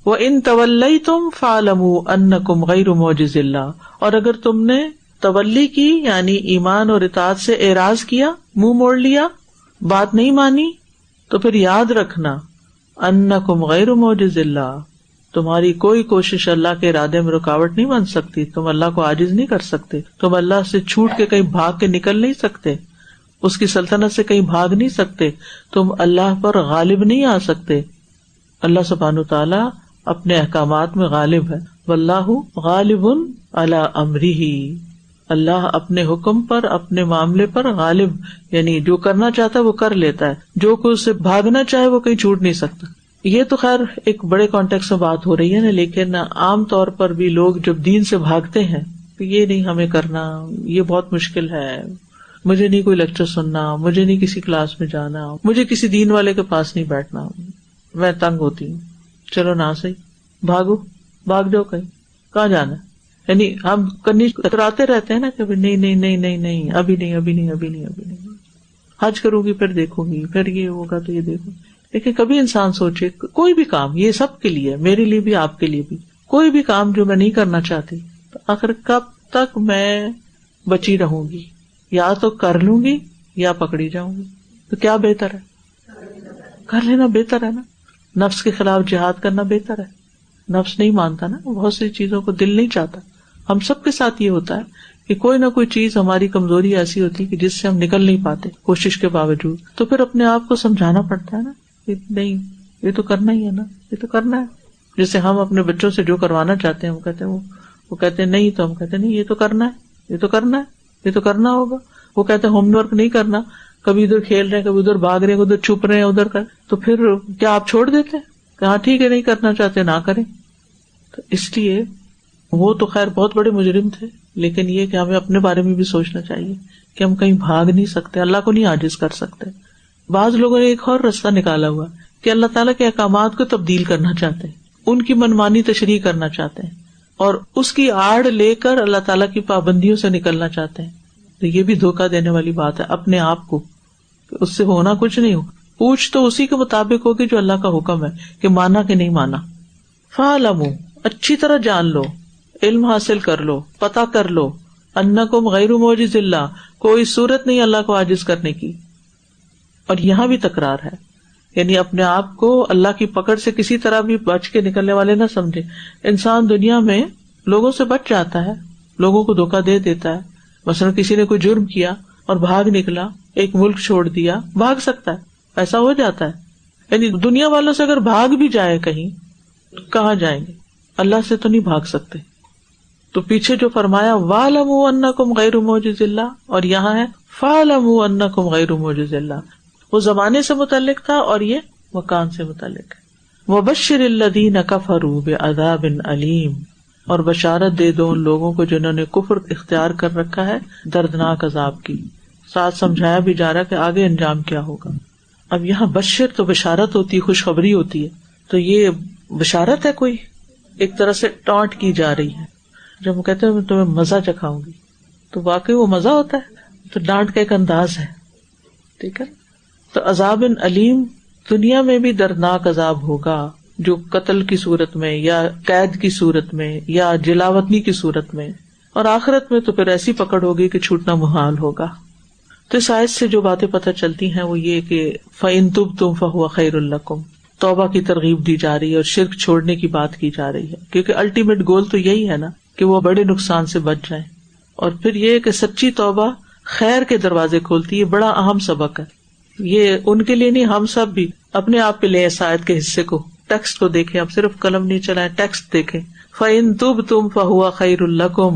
وَإِن تَوَلَّيْتُمْ فَاعْلَمُوا أَنَّكُمْ غَيْرُ مُعْجِزِ اللَّهِ، اور اگر تم نے تولی کی یعنی ایمان اور اطاعت سے اعراض کیا، منہ موڑ لیا، بات نہیں مانی، تو پھر یاد رکھنا أَنَّكُمْ غَيْرُ مُعْجِزِ اللَّهِ، تمہاری کوئی کوشش اللہ کے ارادے میں رکاوٹ نہیں بن سکتی. تم اللہ کو عاجز نہیں کر سکتے، تم اللہ سے چھوٹ کے کہیں بھاگ کے نکل نہیں سکتے، اس کی سلطنت سے کہیں بھاگ نہیں سکتے، تم اللہ پر غالب نہیں آ سکتے. اللہ سبحانہ تعالیٰ اپنے احکامات میں غالب ہے. واللہ غالب علی امرہ، اللہ اپنے حکم پر، اپنے معاملے پر غالب، یعنی جو کرنا چاہتا ہے وہ کر لیتا ہے، جو کوئی اسے بھاگنا چاہے وہ کہیں چھوٹ نہیں سکتا. یہ تو خیر ایک بڑے کانٹیکس میں بات ہو رہی ہے نا، لیکن عام طور پر بھی لوگ جب دین سے بھاگتے ہیں تو یہ نہیں ہمیں کرنا، یہ بہت مشکل ہے، مجھے نہیں کوئی لیکچر سننا، مجھے نہیں کسی کلاس میں جانا، مجھے کسی دین والے کے پاس نہیں بیٹھنا، میں تنگ ہوتی ہوں. چلو نہ صحیح، بھاگو، بھاگ جاؤ کہیں، کہاں جانا ہے. یعنی ہم کنی اتراتے رہتے ہیں نا کہ نہیں نہیں نہیں نہیں نہیں ابھی نہیں ابھی نہیں ابھی نہیں ابھی نہیں، حج کروں گی پھر دیکھوں گی، پھر یہ ہوگا تو یہ دیکھوں. لیکن کبھی انسان سوچے کوئی بھی کام، یہ سب کے لیے، میرے لیے بھی آپ کے لیے بھی، کوئی بھی کام جو میں نہیں کرنا چاہتی تو آخر کب تک میں بچی رہوں گی، یا تو کر لوں گی یا پکڑی جاؤں گی. تو کیا بہتر ہے؟ کر لینا بہتر ہے نا. نفس کے خلاف جہاد کرنا بہتر ہے. نفس نہیں مانتا نا، بہت سی چیزوں کو دل نہیں چاہتا. ہم سب کے ساتھ یہ ہوتا ہے کہ کوئی نہ کوئی چیز ہماری کمزوری ایسی ہوتی ہے کہ جس سے ہم نکل نہیں پاتے کوشش کے باوجود. تو پھر اپنے آپ کو سمجھانا پڑتا ہے نا کہ نہیں، یہ تو کرنا ہی ہے نا، یہ تو کرنا ہے. جیسے ہم اپنے بچوں سے جو کروانا چاہتے ہیں وہ کہتے ہیں نہیں، تو ہم کہتے ہیں نہیں، یہ تو کرنا ہے، یہ تو کرنا ہے، یہ تو کرنا ہوگا. وہ کہتے ہیں ہوم ورک نہیں کرنا، کبھی ادھر کھیل رہے ہیں، کبھی ادھر بھاگ رہے ہیں، ادھر چھپ رہے ہیں، ادھر کر. تو پھر کیا آپ چھوڑ دیتے ہیں کہ ہاں ٹھیک ہے نہیں کرنا چاہتے نہ کریں؟ تو اس لیے وہ تو خیر بہت بڑے مجرم تھے، لیکن یہ کہ ہمیں اپنے بارے میں بھی سوچنا چاہیے کہ ہم کہیں بھاگ نہیں سکتے، اللہ کو نہیں عاجز کر سکتے. بعض لوگوں نے ایک اور راستہ نکالا ہوا کہ اللہ تعالیٰ کے احکامات کو تبدیل کرنا چاہتے ہیں، ان کی منمانی تشریح کرنا چاہتے ہیں اور اس کی آڑ لے کر اللہ تعالیٰ کی پابندیوں سے نکلنا چاہتے ہیں. تو یہ بھی دھوکہ دینے والی بات ہے اپنے آپ کو، کہ اس سے ہونا کچھ نہیں ہو. پوچھ تو اسی کے مطابق ہوگی جو اللہ کا حکم ہے کہ مانا کہ نہیں مانا. فَاعْلَمُوا، اچھی طرح جان لو، علم حاصل کر لو، پتہ کر لو، انکم غیر معجز اللہ، کوئی صورت نہیں اللہ کو عاجز کرنے کی. اور یہاں بھی تکرار ہے، یعنی اپنے آپ کو اللہ کی پکڑ سے کسی طرح بھی بچ کے نکلنے والے نہ سمجھے. انسان دنیا میں لوگوں سے بچ جاتا ہے، لوگوں کو دھوکہ دے دیتا ہے. مثلا کسی نے کوئی جرم کیا اور بھاگ نکلا، ایک ملک چھوڑ دیا، بھاگ سکتا ہے، ایسا ہو جاتا ہے. یعنی دنیا والوں سے اگر بھاگ بھی جائے کہیں، کہاں جائیں گے؟ اللہ سے تو نہیں بھاگ سکتے. تو پیچھے جو فرمایا وَاعْلَمُوا أَنَّكُمْ غَيْرُ مُعْجِزِ اللَّهِ، اور یہاں ہے فَاعْلَمُوا أَنَّكُمْ غَيْرُ مُعْجِزِ اللَّهِ، وہ زمانے سے متعلق تھا اور یہ مکان سے متعلق ہے۔ وَبَشِّرِ الَّذِينَ كَفَرُوا بِعَذَابٍ أَلِيمٍ، اور بشارت دے دو ان لوگوں کو جنہوں نے کفر اختیار کر رکھا ہے دردناک عذاب کی۔ ساتھ سمجھایا بھی جا رہا کہ آگے انجام کیا ہوگا۔ اب یہاں بشر تو بشارت ہوتی ہے، خوشخبری ہوتی ہے، تو یہ بشارت ہے کوئی، ایک طرح سے ٹانٹ کی جا رہی ہے۔ جب وہ کہتے ہیں میں تمہیں مزہ چکھاؤں گی، تو واقعی وہ مزہ ہوتا ہے، تو ڈانٹ کا ایک انداز ہے، ٹھیک ہے۔ تو عذاب علیم، دنیا میں بھی دردناک عذاب ہوگا، جو قتل کی صورت میں یا قید کی صورت میں یا جلاوطنی کی صورت میں، اور آخرت میں تو پھر ایسی پکڑ ہوگی کہ چھوٹنا محال ہوگا۔ تو اس آیت سے جو باتیں پتہ چلتی ہیں وہ یہ کہ فَإِن تُبْتُمْ فَهُوَ خَيْرٌ لَكُمْ، توبہ کی ترغیب دی جا رہی ہے اور شرک چھوڑنے کی بات کی جا رہی ہے، کیونکہ الٹیمیٹ گول تو یہی ہے نا کہ وہ بڑے نقصان سے بچ جائیں۔ اور پھر یہ کہ سچی توبہ خیر کے دروازے کھولتی ہے، بڑا اہم سبق ہے یہ، ان کے لیے نہیں، ہم سب بھی اپنے آپ پہ لیں اس آیت کے حصے کو، ٹیکسٹ کو دیکھیں، اب صرف قلم نہیں چلائیں، ٹیکسٹ دیکھیں۔ فَإِن تُبْتُمْ فَهُوَ خَيْرٌ لَكُمْ،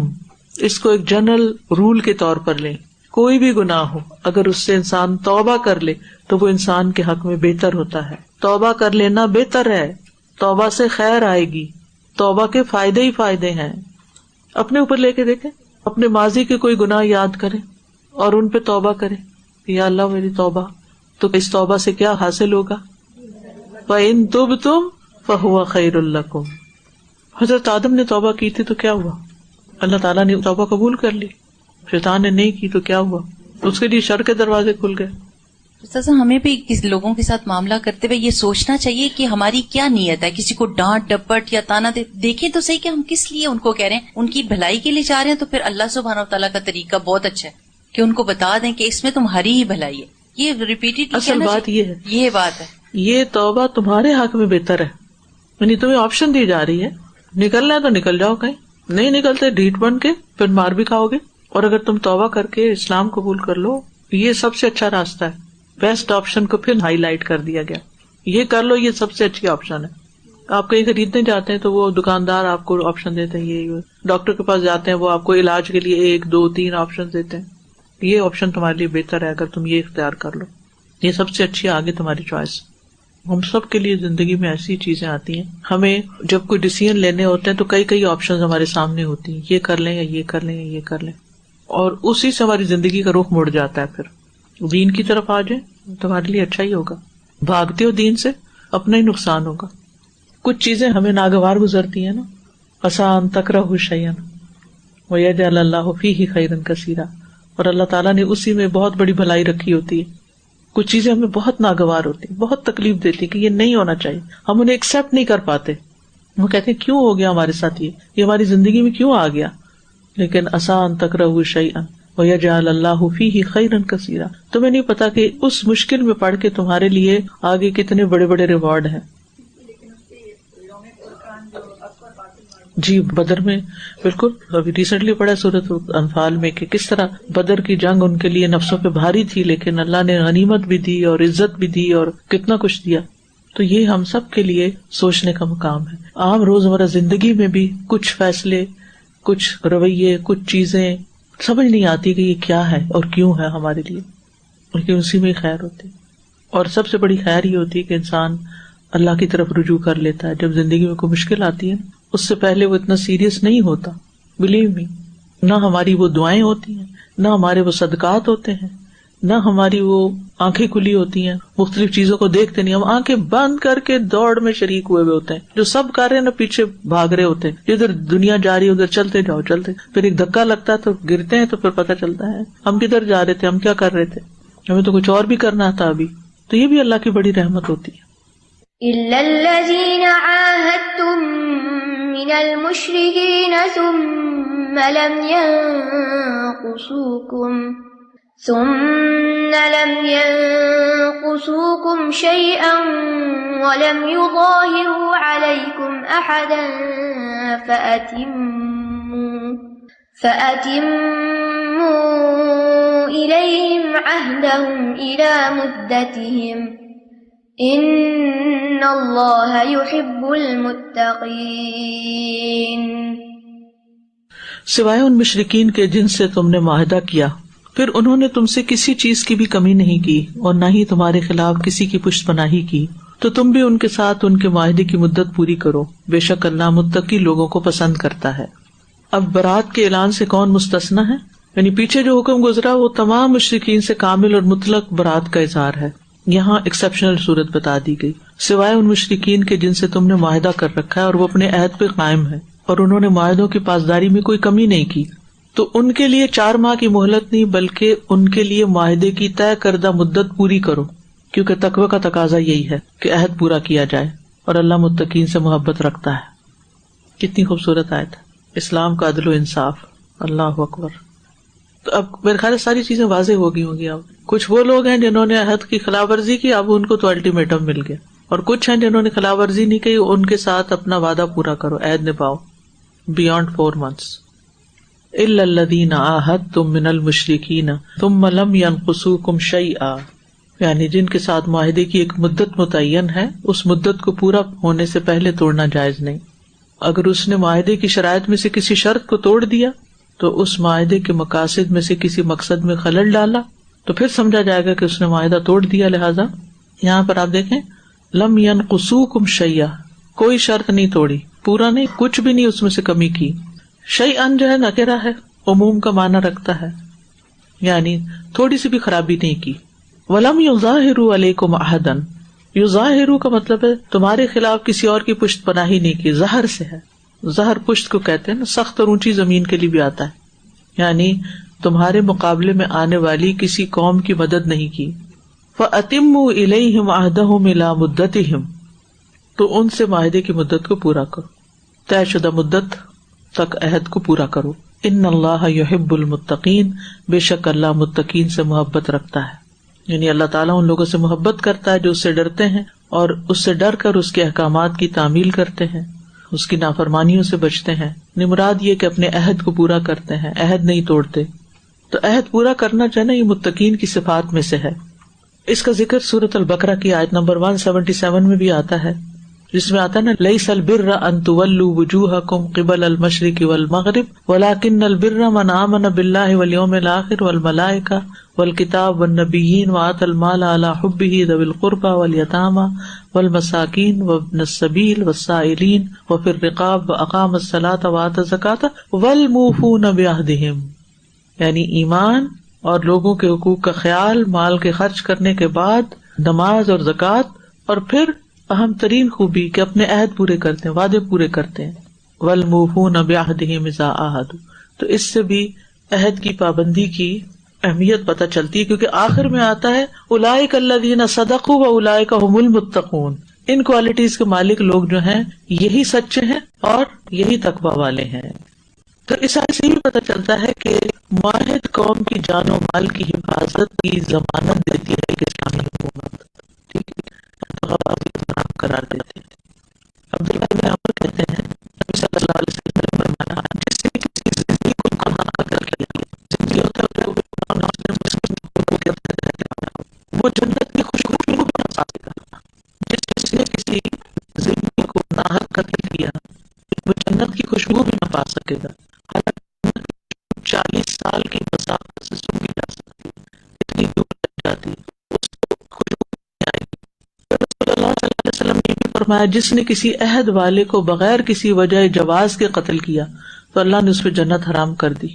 اس کو ایک جنرل رول کے طور پر لیں، کوئی بھی گناہ ہو اگر اس سے انسان توبہ کر لے تو وہ انسان کے حق میں بہتر ہوتا ہے، توبہ کر لینا بہتر ہے، توبہ سے خیر آئے گی، توبہ کے فائدے ہی فائدے ہیں۔ اپنے اوپر لے کے دیکھیں، اپنے ماضی کے کوئی گناہ یاد کریں اور ان پہ توبہ کریں، یا اللہ میری توبہ، تو اس توبہ سے کیا حاصل ہوگا؟ فَإِن تُبْتُمْ فَهُوَ خَيْرٌ لَكُمْ۔ حضرت آدم نے توبہ کی تھی تو کیا ہوا؟ اللہ تعالیٰ نے توبہ قبول کر لی، شیطان نے نہیں کی تو کیا ہوا؟ اس کے لیے شر کے دروازے کھل گئے۔ سر ہمیں بھی لوگوں کے ساتھ معاملہ کرتے ہوئے یہ سوچنا چاہیے کہ ہماری کیا نیت ہے، کسی کو ڈانٹ ڈپٹ یا تانا دیکھیں تو صحیح کہ ہم کس لیے ان کو کہہ رہے ہیں، ان کی بھلائی کے لیے چاہ رہے ہیں، تو پھر اللہ سبحانہ و تعالیٰ کا طریقہ بہت اچھا ہے کہ ان کو بتا دیں کہ اس میں تمہاری ہی بھلائی ہے۔ یہ ریپیٹڈ اصل بات یہ ہے، یہ بات ہے، یہ توبہ تمہارے حق میں بہتر ہے، یعنی تمہیں آپشن دی جا رہی ہے، نکلنا ہے تو نکل جاؤ، کہیں نہیں نکلتے ڈھیٹ بن کے پھر مار بھی کھاؤ گے، اور اگر تم توبہ کر کے اسلام قبول کر لو، یہ سب سے اچھا راستہ ہے۔ بیسٹ آپشن کو پھر ہائی لائٹ کر دیا گیا، یہ کر لو، یہ سب سے اچھی آپشن ہے۔ آپ کہیں خریدنے جاتے ہیں تو وہ دکاندار آپ کو آپشن دیتے ہیں، یہ ڈاکٹر کے پاس جاتے ہیں وہ آپ کو علاج کے لیے 1 2 3 آپشن دیتے ہیں، یہ آپشن تمہارے لیے بہتر ہے اگر تم یہ اختیار کر لو، یہ سب سے اچھی آگے تمہاری چوائس۔ ہم سب کے لیے زندگی میں ایسی چیزیں آتی ہیں، ہمیں جب کوئی ڈیسیژن لینے ہوتے ہیں تو کئی آپشن ہمارے سامنے ہوتی ہیں، یہ کر لیں یا یہ کر لیں یا یہ کر لیں، اور اسی سے ہماری زندگی کا رخ مڑ جاتا ہے۔ پھر دین کی طرف آ جائیں تمہارے لیے اچھا ہی ہوگا، بھاگتے ہو دین سے اپنا ہی نقصان ہوگا۔ کچھ چیزیں ہمیں ناگوار گزرتی ہیں نا، عسیٰ ان تکرہوا شیئا ویجعل اللہ فیہ خیرا کثیرا، اور اللہ تعالیٰ نے اسی میں بہت بڑی بھلائی رکھی ہوتی ہے۔ کچھ چیزیں ہمیں بہت ناگوار ہوتی ہیں، بہت تکلیف دیتی کہ یہ نہیں ہونا چاہیے، ہم انہیں ایکسپٹ نہیں کر پاتے، وہ کہتے ہیں کیوں ہو گیا ہمارے ساتھ، یہ ہماری زندگی میں کیوں آ گیا، لیکن عسیٰ ان تکرہوا شیئا وَيَجْعَلَ اللَّهُ فِيهِ خَيْرًا كَثِيرًا، تمہیں نہیں پتا کہ اس مشکل میں پڑھ کے تمہارے لیے آگے کتنے بڑے بڑے ریوارڈ ہیں۔ جی بدر میں بالکل، ابھی ریسنٹلی پڑھا سورۃ انفال میں کہ کس طرح بدر کی جنگ ان کے لیے نفسوں پہ بھاری تھی، لیکن اللہ نے غنیمت بھی دی اور عزت بھی دی اور کتنا کچھ دیا۔ تو یہ ہم سب کے لیے سوچنے کا مقام ہے۔ عام روزمرہ زندگی میں بھی کچھ فیصلے، کچھ رویے، کچھ چیزیں سمجھ نہیں آتی کہ یہ کیا ہے اور کیوں ہے ہمارے لیے، لیکن اسی میں خیر ہوتی، اور سب سے بڑی خیر یہ ہوتی ہے کہ انسان اللہ کی طرف رجوع کر لیتا ہے۔ جب زندگی میں کوئی مشکل آتی ہے اس سے پہلے وہ اتنا سیریس نہیں ہوتا، بلیو می، نہ ہماری وہ دعائیں ہوتی ہیں، نہ ہمارے وہ صدقات ہوتے ہیں، نہ ہماری وہ آنکھیں کھلی ہوتی ہیں، مختلف چیزوں کو دیکھتے نہیں، ہم آنکھیں بند کر کے دوڑ میں شریک ہوئے ہوتے ہیں، جو سب کر رہے ہیں نا پیچھے بھاگ رہے ہوتے ہیں، ادھر دنیا جا رہی ہے ادھر چلتے جاؤ، پھر ایک دھکا لگتا ہے تو گرتے ہیں، تو پھر پتہ چلتا ہے ہم کدھر جا رہے تھے، ہم کیا کر رہے تھے، ہمیں تو کچھ اور بھی کرنا تھا ابھی۔ تو یہ بھی اللہ کی بڑی رحمت ہوتی ہے۔ إِلَّا الَّذِينَ عَاهَدتُّم مِّنَ الْمُشْرِكِينَ ثُمَّ لَمْ يَنقُصُوكُمْ شَيْئًا وَلَمْ يُظَاهِرُوا عَلَيْكُمْ أَحَدًا فَأَتِمُّوا إِلَيْهِمْ عَهْدَهُمْ إِلَى مُدَّتِهِمْ إِنَّ اللَّهَ يُحِبُّ الْمُتَّقِينَ۔ سوائے ان مشرکین کے جن سے تم نے معاہدہ کیا، پھر انہوں نے تم سے کسی چیز کی بھی کمی نہیں کی اور نہ ہی تمہارے خلاف کسی کی پشت پناہی کی، تو تم بھی ان کے ساتھ ان کے معاہدے کی مدت پوری کرو، بے شک اللہ متقی لوگوں کو پسند کرتا ہے۔ اب برات کے اعلان سے کون مستثنی ہے؟ یعنی پیچھے جو حکم گزرا وہ تمام مشرکین سے کامل اور مطلق برات کا اظہار ہے، یہاں ایکسیپشنل صورت بتا دی گئی، سوائے ان مشرکین کے جن سے تم نے معاہدہ کر رکھا ہے اور وہ اپنے عہد پہ قائم ہے اور انہوں نے معاہدوں کی پاسداری میں کوئی کمی نہیں کی، تو ان کے لیے 4 ماہ کی مہلت نہیں بلکہ ان کے لیے معاہدے کی طے کردہ مدت پوری کرو، کیونکہ تقوی کا تقاضا یہی ہے کہ عہد پورا کیا جائے، اور اللہ متقین سے محبت رکھتا ہے۔ کتنی خوبصورت آیت ہے، اسلام کا عدل و انصاف، اللہ اکبر۔ تو اب میرے خیال ساری چیزیں واضح ہو گئی ہوں گی۔ اب کچھ وہ لوگ ہیں جنہوں نے عہد کی خلاف ورزی کی، اب ان کو تو الٹیمیٹم مل گیا، اور کچھ ہیں جنہوں نے خلاف ورزی نہیں کی، ان کے ساتھ اپنا وعدہ پورا کرو، عہد نبھاؤ بیانڈ 4 months۔ الا الذین عاہدتم من المشرکین ثم لم ینقصوکم شیئا، یعنی جن کے ساتھ معاہدے کی ایک مدت متعین ہے، اس مدت کو پورا ہونے سے پہلے توڑنا جائز نہیں۔ اگر اس نے معاہدے کی شرائط میں سے کسی شرط کو توڑ دیا تو اس معاہدے کے مقاصد میں سے کسی مقصد میں خلل ڈالا تو پھر سمجھا جائے گا کہ اس نے معاہدہ توڑ دیا۔ لہذا یہاں پر آپ دیکھیں لم ینقصوکم شیئا، کوئی شرط نہیں توڑی، پورا نہیں، کچھ بھی نہیں اس میں سے کمی کی۔ شیئن جو ہے نکرہ ہے، عموم کا معنی رکھتا ہے، یعنی تھوڑی سی بھی خرابی نہیں کی۔ وَلَمْ يُظَاهِرُوا عَلَيْكُمْ أَحَدًا، یظاہروا کا مطلب ہے تمہارے خلاف کسی اور کی پشت پناہی نہیں کی، ظہر سے ہے، ظہر پشت کو کہتے ہیں نا، سخت اور اونچی زمین کے لیے بھی آتا ہے، یعنی تمہارے مقابلے میں آنے والی کسی قوم کی مدد نہیں کی۔ فَأَتِمُّوا إِلَيْهِمْ عَهْدَهُمْ إِلَى مُدَّتِهِمْ، تو ان سے معاہدے کی مدت کو پورا کرو، طے شدہ مدت تک عہد کو پورا کرو۔ ان اللہ یحب المتقین، بے شک اللہ متقین سے محبت رکھتا ہے، یعنی اللہ تعالیٰ ان لوگوں سے محبت کرتا ہے جو اس سے ڈرتے ہیں اور اس سے ڈر کر اس کے احکامات کی تعمیل کرتے ہیں، اس کی نافرمانیوں سے بچتے ہیں۔ مراد یہ کہ اپنے عہد کو پورا کرتے ہیں، عہد نہیں توڑتے۔ تو عہد پورا کرنا چاہنا یہ متقین کی صفات میں سے ہے۔ اس کا ذکر سورۃ البقرہ کی آیت نمبر 177 میں بھی آتا ہے، جس میں آتا ہے نا لیس البر ان تولوا وجوہکم قبل المشرق والمغرب ولکن البر من آمن باللہ والیوم الآخر والملائکہ والکتاب والنبیین وآتى المال علی حبہ ذوی القربى والیتامى والمساکین وابن السبیل والسائلین وفی الرقاب واقام الصلاۃ وآتى الزکاۃ والموفون بعہدہم، یعنی ایمان اور لوگوں کے حقوق کا خیال، مال کے خرچ کرنے کے بعد نماز اور زکوٰۃ، اور پھر اہم ترین خوبی کہ اپنے عہد پورے کرتے ہیں، وعدے پورے کرتے ہیں۔ والموفون بعہدہم اذا عاہدوا، تو اس سے بھی عہد کی پابندی کی اہمیت پتہ چلتی ہے، کیونکہ آخر میں آتا ہے اولئک الذین صدقوا واولئک هم المتقون، ان کوالٹیز کے مالک لوگ جو ہیں یہی سچے ہیں اور یہی تقوی والے ہیں۔ تو اس آیت سے بھی پتہ چلتا ہے کہ معاہد قوم کی جان و مال کی حفاظت کی ضمانت دیتی ہے کہ اسلامی حکومت قرار دیتے ہیں۔ عبداللہ بن عمر کہتے ہیں نبی صلی اللہ علیہ وسلم نے فرمایا جس سے کسی زندگی کو گناہ قتل کیا گیا، زندگی ہوتا ہے وہ جنت کی خوشبو بھی نہ پا سکے گا، جس نے کسی زندگی کو گناہ قتل کیا وہ جنت کی خوشبو بھی نہ پا سکے گا، حالانکہ 40 سال کی مسافت سے سونگھی جا سکتی ہے، اتنی دور لگ جاتی ہے، اس کو خوشبو نہیں آئے گی۔ رسول اللہ صلی اللہ علیہ وسلم نے بھی فرمایا جس نے کسی عہد والے کو بغیر کسی وجہ جواز کے قتل کیا تو اللہ نے اس پہ جنت حرام کر دی۔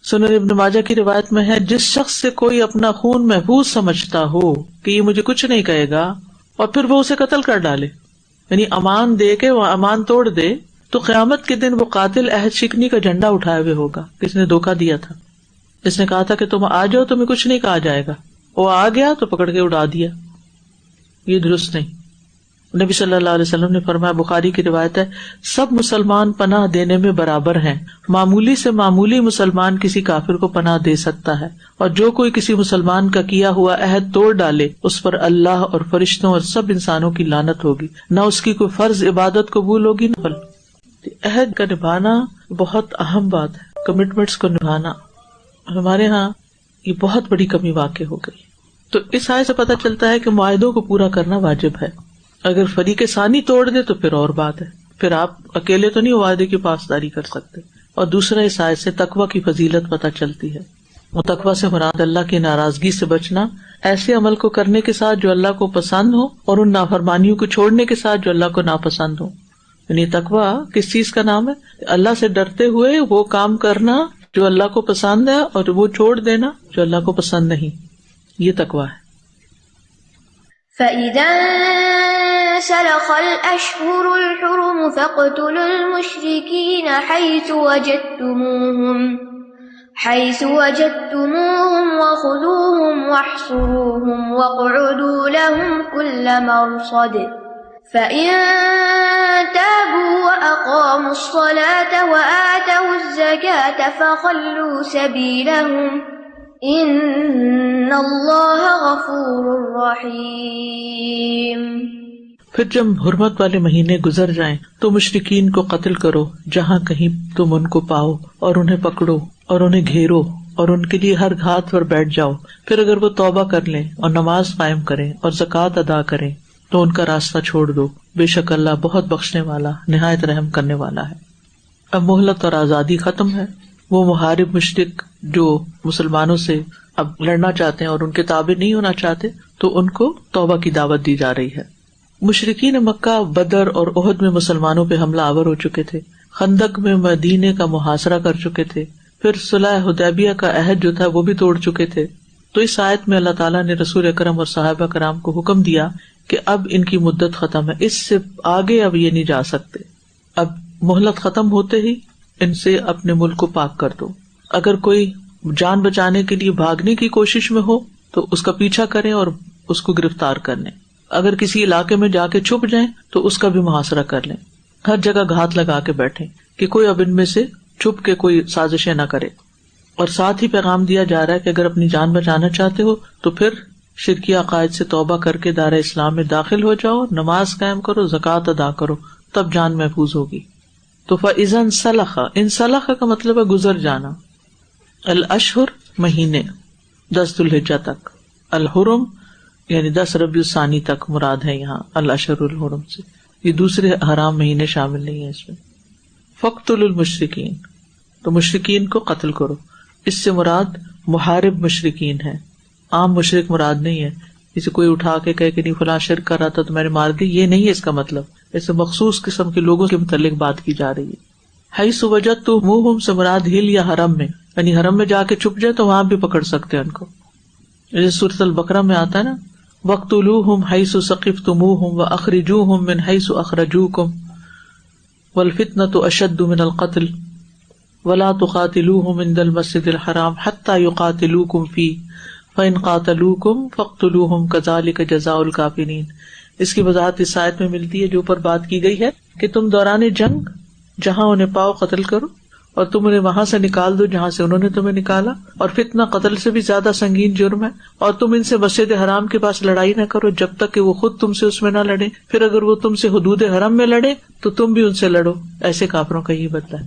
سنن ابن ماجہ کی روایت میں ہے جس شخص سے کوئی اپنا خون محفوظ سمجھتا ہو کہ یہ مجھے کچھ نہیں کہے گا اور پھر وہ اسے قتل کر ڈالے، یعنی امان دے کے وہ امان توڑ دے، تو قیامت کے دن وہ قاتل عہد شکنی کا جھنڈا اٹھائے ہوئے ہوگا، کس نے دھوکہ دیا تھا، جس نے کہا تھا کہ تم آ جاؤ تمہیں کچھ نہیں کہا جائے گا، وہ آ گیا تو پکڑ کے اڑا دیا، یہ درست نہیں۔ نبی صلی اللہ علیہ وسلم نے فرمایا، بخاری کی روایت ہے، سب مسلمان پناہ دینے میں برابر ہیں، معمولی سے معمولی مسلمان کسی کافر کو پناہ دے سکتا ہے، اور جو کوئی کسی مسلمان کا کیا ہوا عہد توڑ ڈالے اس پر اللہ اور فرشتوں اور سب انسانوں کی لعنت ہوگی، نہ اس کی کوئی فرض عبادت قبول ہوگی نہ پھل۔ عہد کا نبھانا بہت اہم بات ہے، کمٹمنٹس کو نبھانا، ہمارے ہاں یہ بہت بڑی کمی واقع ہو گئی۔ تو اس آیت سے پتہ چلتا ہے کہ معاہدوں کو پورا کرنا واجب ہے، اگر فریق ثانی توڑ دے تو پھر اور بات ہے، پھر آپ اکیلے تو نہیں معاہدے کی پاسداری کر سکتے، اور دوسرا اس آیت سے تقوی کی فضیلت پتہ چلتی ہے. اور تقوی سے مراد اللہ کی ناراضگی سے بچنا، ایسے عمل کو کرنے کے ساتھ جو اللہ کو پسند ہو اور ان نافرمانیوں کو چھوڑنے کے ساتھ جو اللہ کو ناپسند ہو. یعنی تقوی کس چیز کا نام ہے؟ اللہ سے ڈرتے ہوئے وہ کام کرنا جو اللہ کو پسند ہے اور وہ چھوڑ دینا جو اللہ کو پسند نہیں. یہ تقوی ہے. فَإِذَا انسلخ الْأَشْهُرُ الْحُرُمُ فَاقْتُلُوا الْمُشْرِكِينَ حيث وجدتموهم وخذوهم واحصروهم واقعدوا لهم كل مرصد فإن تابوا وأقاموا الصلاة وآتوا الزكاة فخلوا سبيلهم إن الله غفور رحيم. پھر جب حرمت والے مہینے گزر جائیں تو مشرکین کو قتل کرو جہاں کہیں تم ان کو پاؤ، اور انہیں پکڑو اور انہیں گھیرو اور ان کے لیے ہر گھات پر بیٹھ جاؤ. پھر اگر وہ توبہ کر لیں اور نماز قائم کریں اور زکوٰۃ ادا کریں تو ان کا راستہ چھوڑ دو. بے شک اللہ بہت بخشنے والا نہایت رحم کرنے والا ہے. اب مہلت اور آزادی ختم ہے. وہ محارب مشرک جو مسلمانوں سے اب لڑنا چاہتے ہیں اور ان کے تابع نہیں ہونا چاہتے تو ان کو توبہ کی دعوت دی جا رہی ہے. مشرکین مکہ بدر اور احد میں مسلمانوں پہ حملہ آور ہو چکے تھے. خندق میں مدینے کا محاصرہ کر چکے تھے. پھر صلح حدیبیہ کا عہد جو تھا وہ بھی توڑ چکے تھے. تو اس آیت میں اللہ تعالیٰ نے رسول اکرم اور صحابہ کرام کو حکم دیا کہ اب ان کی مدت ختم ہے، اس سے آگے اب یہ نہیں جا سکتے. اب مہلت ختم ہوتے ہی ان سے اپنے ملک کو پاک کر دو. اگر کوئی جان بچانے کے لیے بھاگنے کی کوشش میں ہو تو اس کا پیچھا کریں اور اس کو گرفتار کر لیں. اگر کسی علاقے میں جا کے چھپ جائیں تو اس کا بھی محاصرہ کر لیں. ہر جگہ گھات لگا کے بیٹھیں کہ کوئی اب ان میں سے چھپ کے کوئی سازشیں نہ کرے. اور ساتھ ہی پیغام دیا جا رہا ہے کہ اگر اپنی جان بچانا چاہتے ہو تو پھر شرکی عقائد سے توبہ کر کے دار اسلام میں داخل ہو جاؤ، نماز قائم کرو، زکوٰۃ ادا کرو، تب جان محفوظ ہوگی. تو فَإِذَا انسلخ، انسلخ کا مطلب ہے گزر جانا. الاشہر مہینے 10 ذوالحجہ تک، الحرم یعنی 10 ربیع الثانی تک مراد ہے یہاں الاشہر الحرم سے. یہ دوسرے حرام مہینے شامل نہیں ہیں اس میں. فَاقْتُلُوا الْمُشْرِكِينَ، تو مشرکین کو قتل کرو. اس سے مراد محارب مشرکین ہے، عام مشرک مراد نہیں ہے. اسے کوئی اٹھا کے کہے کہ نہیں فلاں شرک کر رہا تھا تو میں نے مار دی، یہ نہیں ہے اس کا مطلب. اس سے مخصوص قسم کے لوگوں کے متعلق بات کی جا رہی ہے. حیث وجدتموہم سے مراد ہل یا حرم میں، یعنی حرم میں جا کے چھپ جائے تو وہاں بھی پکڑ سکتے ہیں ان کو. جیسے سورۃ البقرہ میں آتا ہے نا، وَاقْتُلُوهُمْ حَيْثُ ثَقِفْتُمُوهُمْ وَأَخْرِجُوهُمْ مِنْ حَيْثُ أَخْرَجُوكُمْ وَالْفِتْنَةُ أَشَدُّ مِنَ الْقَتْلِ وَلَا تُقَاتِلُوهُمْ عِنْدَ الْمَسْجِدِ الْحَرَامِ حَتَّى يُقَاتِلُوكُمْ فِيهِ فَإِنْ قَاتَلُوكُمْ فَاقْتُلُوهُمْ كَذَلِكَ جَزَاءُ الْكَافِرِينَ. اس کی وضاحت اس آیت میں ملتی ہے جو اوپر بات کی گئی ہے کہ تم دوران جنگ جہاں انہیں پاؤ قتل کرو اور تم انہیں وہاں سے نکال دو جہاں سے انہوں نے تمہیں نکالا. اور فتنہ قتل سے بھی زیادہ سنگین جرم ہے. اور تم ان سے مسجد حرام کے پاس لڑائی نہ کرو جب تک کہ وہ خود تم سے اس میں نہ لڑے. پھر اگر وہ تم سے حدود حرم میں لڑے تو تم بھی ان سے لڑو. ایسے کافروں کا یہ بدلہ ہے،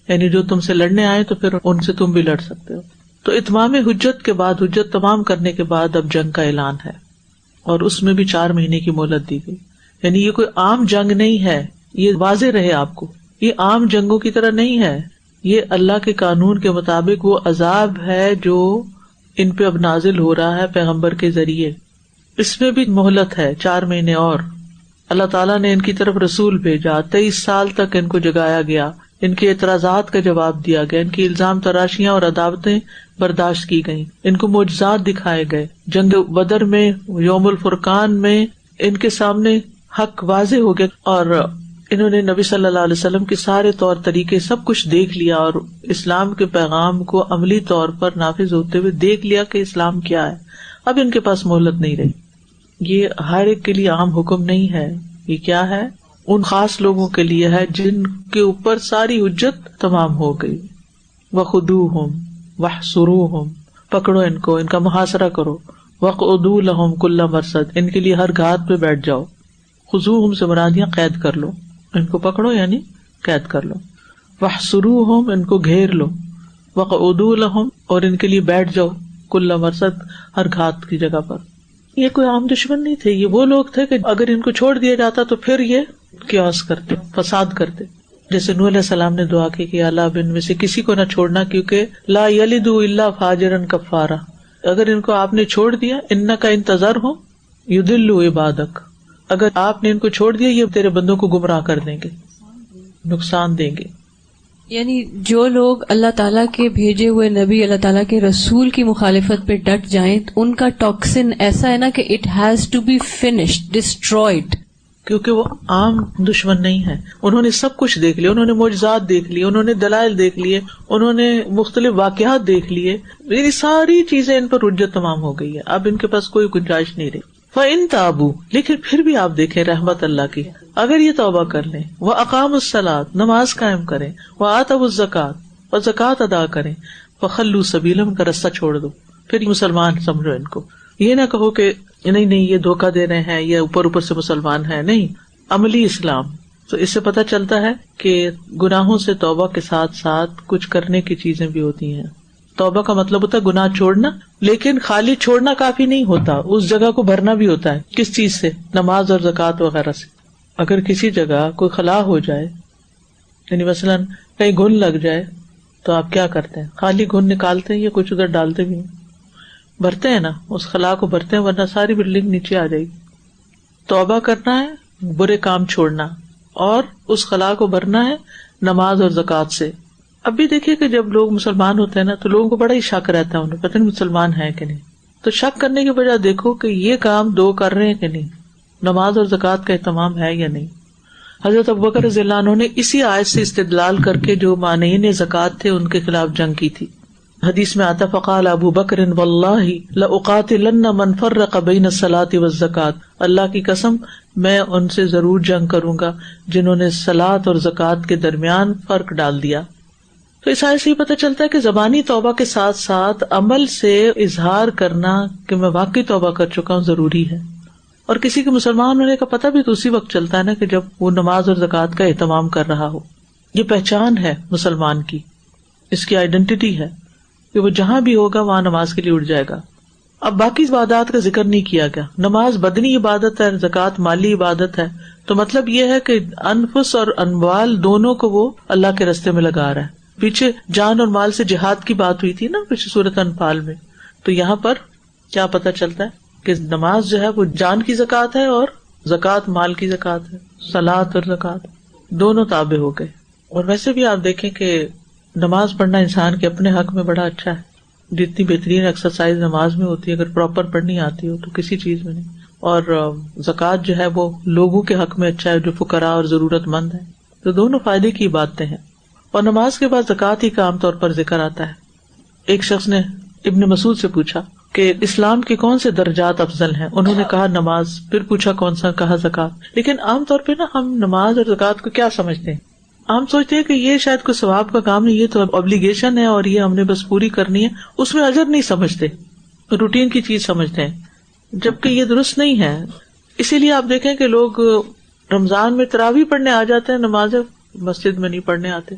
یعنی جو تم سے لڑنے آئے تو پھر ان سے تم بھی لڑ سکتے ہو. تو اتمام حجت کے بعد، حجت تمام کرنے کے بعد اب جنگ کا اعلان ہے اور اس میں بھی 4 مہینے کی مہلت دی گئی. یعنی یہ کوئی عام جنگ نہیں ہے، یہ واضح رہے آپ کو، یہ عام جنگوں کی طرح نہیں ہے. یہ اللہ کے قانون کے مطابق وہ عذاب ہے جو ان پہ اب نازل ہو رہا ہے پیغمبر کے ذریعے. اس میں بھی مہلت ہے 4 مہینے اور. اللہ تعالیٰ نے ان کی طرف رسول بھیجا، 23 سال تک ان کو جگایا گیا، ان کے اعتراضات کا جواب دیا گیا، ان کی الزام تراشیاں اور عداوتیں برداشت کی گئیں، ان کو معجزات دکھائے گئے. جنگ بدر میں، یوم الفرقان میں ان کے سامنے حق واضح ہو گیا اور انہوں نے نبی صلی اللہ علیہ وسلم کے سارے طور طریقے سب کچھ دیکھ لیا اور اسلام کے پیغام کو عملی طور پر نافذ ہوتے ہوئے دیکھ لیا کہ اسلام کیا ہے. اب ان کے پاس مہلت نہیں رہی. یہ ہر ایک کے لیے عام حکم نہیں ہے، یہ کیا ہے؟ ان خاص لوگوں کے لیے ہے جن کے اوپر ساری حجت تمام ہو گئی. وَخُذُوهُمْ وَاحْصُرُوهُمْ، پکڑو ان کو، ان کا محاصرہ کرو. وَاقْعُدُوا لَهُمْ كُلَّ مَرْصَدٍ، ان کے لیے ہر گھات پہ بیٹھ جاؤ. خُذُوهُمْ سے مراد یہاں قید کر لو، ان کو پکڑو یعنی قید کر لو. وَاحْصُرُوهُمْ، ان کو گھیر لو. وَاقْعُدُوا لَهُمْ، اور ان کے لیے بیٹھ جاؤ. كُلَّ مَرْصَد، ہر گھات کی جگہ پر. یہ کوئی عام دشمن نہیں تھے، یہ وہ لوگ تھے کہ اگر ان کو چھوڑ دیا جاتا تو پھر یہ کیاس کرتے، فساد کرتے. جیسے نوح علیہ السلام نے دعا کی کہ اللہ اب ان میں سے کسی کو نہ چھوڑنا، کیونکہ لا یلد الا فاجرا کفارا، اگر ان کو آپ نے چھوڑ دیا، انک ان تذرہم یضلوا عبادک، اگر آپ نے ان کو چھوڑ دیا یہ تیرے بندوں کو گمراہ کر دیں گے، نقصان دیں گے. یعنی جو لوگ اللہ تعالیٰ کے بھیجے ہوئے نبی، اللہ تعالیٰ کے رسول کی مخالفت پہ ڈٹ جائیں، ان کا ٹاکسن ایسا ہے نا کہ it has to be finished, destroyed, کیونکہ وہ عام دشمن نہیں ہے. انہوں نے سب کچھ دیکھ لیا، انہوں نے معجزات دیکھ لیے، انہوں نے دلائل دیکھ لیے، انہوں نے مختلف واقعات دیکھ لیے، یہ ساری چیزیں ان پر حجت تمام ہو گئی ہے، اب ان کے پاس کوئی گنجائش نہیں رہی. فَإِن تَابُوا، لیکن پھر بھی آپ دیکھیں رحمت اللہ کی، اگر یہ توبہ کر لیں، وَأَقَامُوا الصَّلَاةَ، نماز قائم کریں، وَآتَوُا الزَّكَاةَ، اور زکوٰۃ ادا کریں، فَخَلُّوا سَبِيلَهُمْ، ان کا رستہ چھوڑ دو، پھر مسلمان سمجھو ان کو. یہ نہ کہو کہ نہیں یہ دھوکہ دے رہے ہیں، یہ اوپر اوپر سے مسلمان ہیں، نہیں، عملی اسلام. تو اس سے پتہ چلتا ہے کہ گناہوں سے توبہ کے ساتھ ساتھ کچھ کرنے کی چیزیں بھی ہوتی ہیں. توبہ کا مطلب ہوتا ہے گناہ چھوڑنا، لیکن خالی چھوڑنا کافی نہیں ہوتا، اس جگہ کو بھرنا بھی ہوتا ہے. کس چیز سے؟ نماز اور زکوٰۃ وغیرہ سے. اگر کسی جگہ کوئی خلا ہو جائے، یعنی مثلاً کہیں گھن لگ جائے، تو آپ کیا کرتے ہیں؟ خالی گھن نکالتے ہیں یا کچھ ادھر ڈالتے بھی ہیں؟ بھرتے ہیں نا، اس خلا کو بھرتے ہیں، ورنہ ساری بلڈنگ نیچے آ جائے گی. توبہ کرنا ہے برے کام چھوڑنا، اور اس خلا کو بھرنا ہے نماز اور زکوٰۃ سے. اب بھی دیکھیے کہ جب لوگ مسلمان ہوتے ہیں نا تو لوگوں کو بڑا ہی شک رہتا ہے، انہیں پتہ نہیں مسلمان ہے کہ نہیں. تو شک کرنے کی وجہ دیکھو کہ یہ کام دو کر رہے ہیں کہ نہیں، نماز اور زکوٰۃ کا اہتمام ہے یا نہیں. حضرت ابوبکر رضی اللہ عنہ نے اسی آیت سے استدلال کر کے جو مانعین زکوٰۃ تھے ان کے خلاف جنگ کی تھی. حدیث میں آتا فقال ابو بکر واللہ لأقاتلن من فرق بین الصلاۃ والزکوٰۃ، اللہ کی قسم میں ان سے ضرور جنگ کروں گا جنہوں نے صلاۃ اور زکوٰۃ کے درمیان فرق ڈال دیا. تو اس آیت سے یہ پتہ چلتا ہے کہ زبانی توبہ کے ساتھ ساتھ عمل سے اظہار کرنا کہ میں واقعی توبہ کر چکا ہوں ضروری ہے. اور کسی کے مسلمان ہونے کا پتہ بھی تو اسی وقت چلتا ہے نا کہ جب وہ نماز اور زکوٰۃ کا اہتمام کر رہا ہو. یہ پہچان ہے مسلمان کی، اس کی آئیڈینٹی ہے کہ وہ جہاں بھی ہوگا وہاں نماز کے لیے اٹھ جائے گا. اب باقی عبادات کا ذکر نہیں کیا گیا. نماز بدنی عبادت ہے، زکوٰۃ مالی عبادت ہے، تو مطلب یہ ہے کہ انفس اور اموال دونوں کو وہ اللہ کے راستے میں لگا رہا ہے. پیچھے جان اور مال سے جہاد کی بات ہوئی تھی نا پیچھے سورۃ انفال میں، تو یہاں پر کیا پتہ چلتا ہے کہ نماز جو ہے وہ جان کی زکوٰۃ ہے اور زکوٰۃ مال کی زکوٰۃ ہے. صلاۃ اور زکوٰۃ دونوں تابع ہو گئے. اور ویسے بھی آپ دیکھیں کہ نماز پڑھنا انسان کے اپنے حق میں بڑا اچھا ہے. جتنی بہترین ایکسرسائز نماز میں ہوتی ہے اگر پراپر پڑھنی آتی ہو تو کسی چیز میں نہیں. اور زکوٰۃ جو ہے وہ لوگوں کے حق میں اچھا ہے جو فقراء اور ضرورت مند ہیں. تو دونوں فائدے کی باتیں ہیں. اور نماز کے بعد زکوٰۃ ہی کا عام طور پر ذکر آتا ہے. ایک شخص نے ابن مسعود سے پوچھا کہ اسلام کے کون سے درجات افضل ہیں؟ انہوں نے کہا نماز. پھر پوچھا کون سا؟ کہا زکوٰۃ. لیکن عام طور پہ نا ہم نماز اور زکوٰۃ کو کیا سمجھتے ہیں؟ ہم سوچتے ہیں کہ یہ شاید کوئی ثواب کا کام نہیں، یہ تو obligation ہے اور یہ ہم نے بس پوری کرنی ہے. اس میں اجر نہیں سمجھتے، روٹین کی چیز سمجھتے ہیں، جبکہ یہ درست نہیں ہے. اسی لیے آپ دیکھیں کہ لوگ رمضان میں تراویح پڑھنے آ جاتے ہیں، نمازیں مسجد میں نہیں پڑھنے آتے.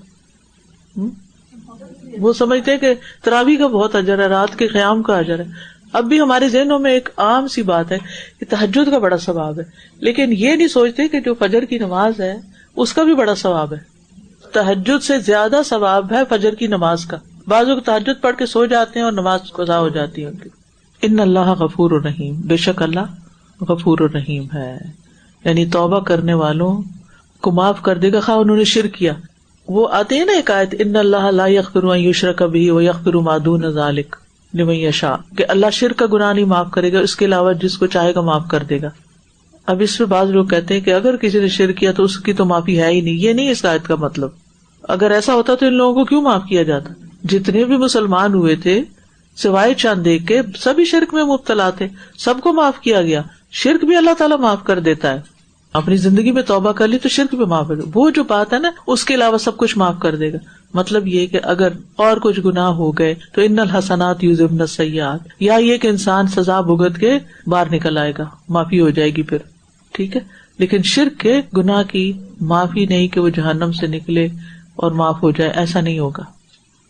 وہ سمجھتے ہیں کہ تراویح کا بہت اجر ہے، رات کے قیام کا اجر ہے. اب بھی ہمارے ذہنوں میں ایک عام سی بات ہے کہ تہجد کا بڑا ثواب ہے، لیکن یہ نہیں سوچتے کہ جو فجر کی نماز ہے اس کا بھی بڑا ثواب ہے. تہجد سے زیادہ ثواب ہے فجر کی نماز کا. بعض لوگ تہجد پڑھ کے سو جاتے ہیں اور نماز قضا ہو جاتی ہے ان کی. ان اللہ غفور الرحیم، بے شک اللہ غفور الرحیم ہے، یعنی توبہ کرنے والوں کو معاف کر دے گا خواہ انہوں نے شرک کیا. وہ آتے ہیں نا ایک آیت ان اللہ لا یغفر ان یشرک بہ ویغفر ما دون ذلک لمن یشاء، کہ اللہ شرک کا گناہ نہیں معاف کرے گا، اس کے علاوہ جس کو چاہے گا معاف کر دے گا. اب اس پہ بعض لوگ کہتے ہیں کہ اگر کسی نے شرک کیا تو اس کی تو معافی ہے ہی نہیں. یہ نہیں اس آیت کا مطلب. اگر ایسا ہوتا تو ان لوگوں کو کیوں معاف کیا جاتا؟ جتنے بھی مسلمان ہوئے تھے سوائے چند ایک کے سبھی شرک میں مبتلا تھے، سب کو معاف کیا گیا. شرک بھی اللہ تعالیٰ معاف کر دیتا ہے. اپنی زندگی میں توبہ کر لی تو شرک بھی معاف کر دے. وہ جو بات ہے نا اس کے علاوہ سب کچھ معاف کر دے گا. مطلب یہ کہ اگر اور کچھ گناہ ہو گئے تو ان الحسنات یذہبن السیئات، یا یہ کہ انسان سزا بھگت کے باہر نکل آئے گا، معافی ہو جائے گی پھر، ٹھیک ہے. لیکن شرک کے گناہ کی معافی نہیں کہ وہ جہنم سے نکلے اور معاف ہو جائے، ایسا نہیں ہوگا.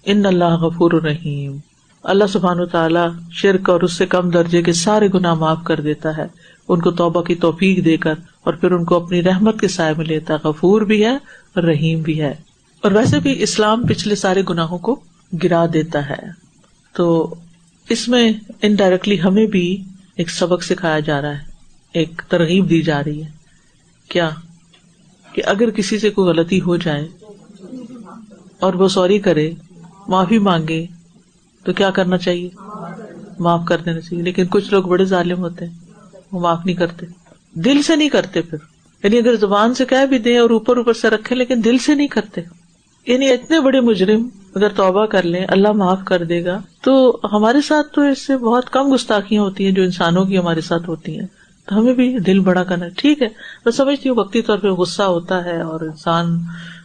ان اللہ غفور الرحیم، اللہ سبحانہ و تعالی شرک اور اس سے کم درجے کے سارے گناہ معاف کر دیتا ہے. ان کو توبہ کی توفیق دے کر اور پھر ان کو اپنی رحمت کے سائے میں لیتا ہے. غفور بھی ہے اور رحیم بھی ہے. اور ویسے بھی اسلام پچھلے سارے گناہوں کو گرا دیتا ہے. تو اس میں انڈائریکٹلی ہمیں بھی ایک سبق سکھایا جا رہا ہے, ایک ترغیب دی جا رہی ہے. کیا کہ اگر کسی سے کوئی غلطی ہو جائے اور وہ سوری کرے, معافی مانگے, تو کیا کرنا چاہیے؟ معاف کر دینا چاہیے. لیکن کچھ لوگ بڑے ظالم ہوتے ہیں, وہ معاف نہیں کرتے, دل سے نہیں کرتے. پھر یعنی اگر زبان سے کہہ بھی دیں اور اوپر اوپر سے رکھیں لیکن دل سے نہیں کرتے. یعنی اتنے بڑے مجرم اگر توبہ کر لیں اللہ معاف کر دے گا. تو ہمارے ساتھ تو اس سے بہت کم گستاخیاں ہوتی ہیں جو انسانوں کی ہمارے ساتھ ہوتی ہیں. تو ہمیں بھی دل بڑا کرنا ٹھیک ہے. میں سمجھتی ہوں وقتی طور پہ غصہ ہوتا ہے اور انسان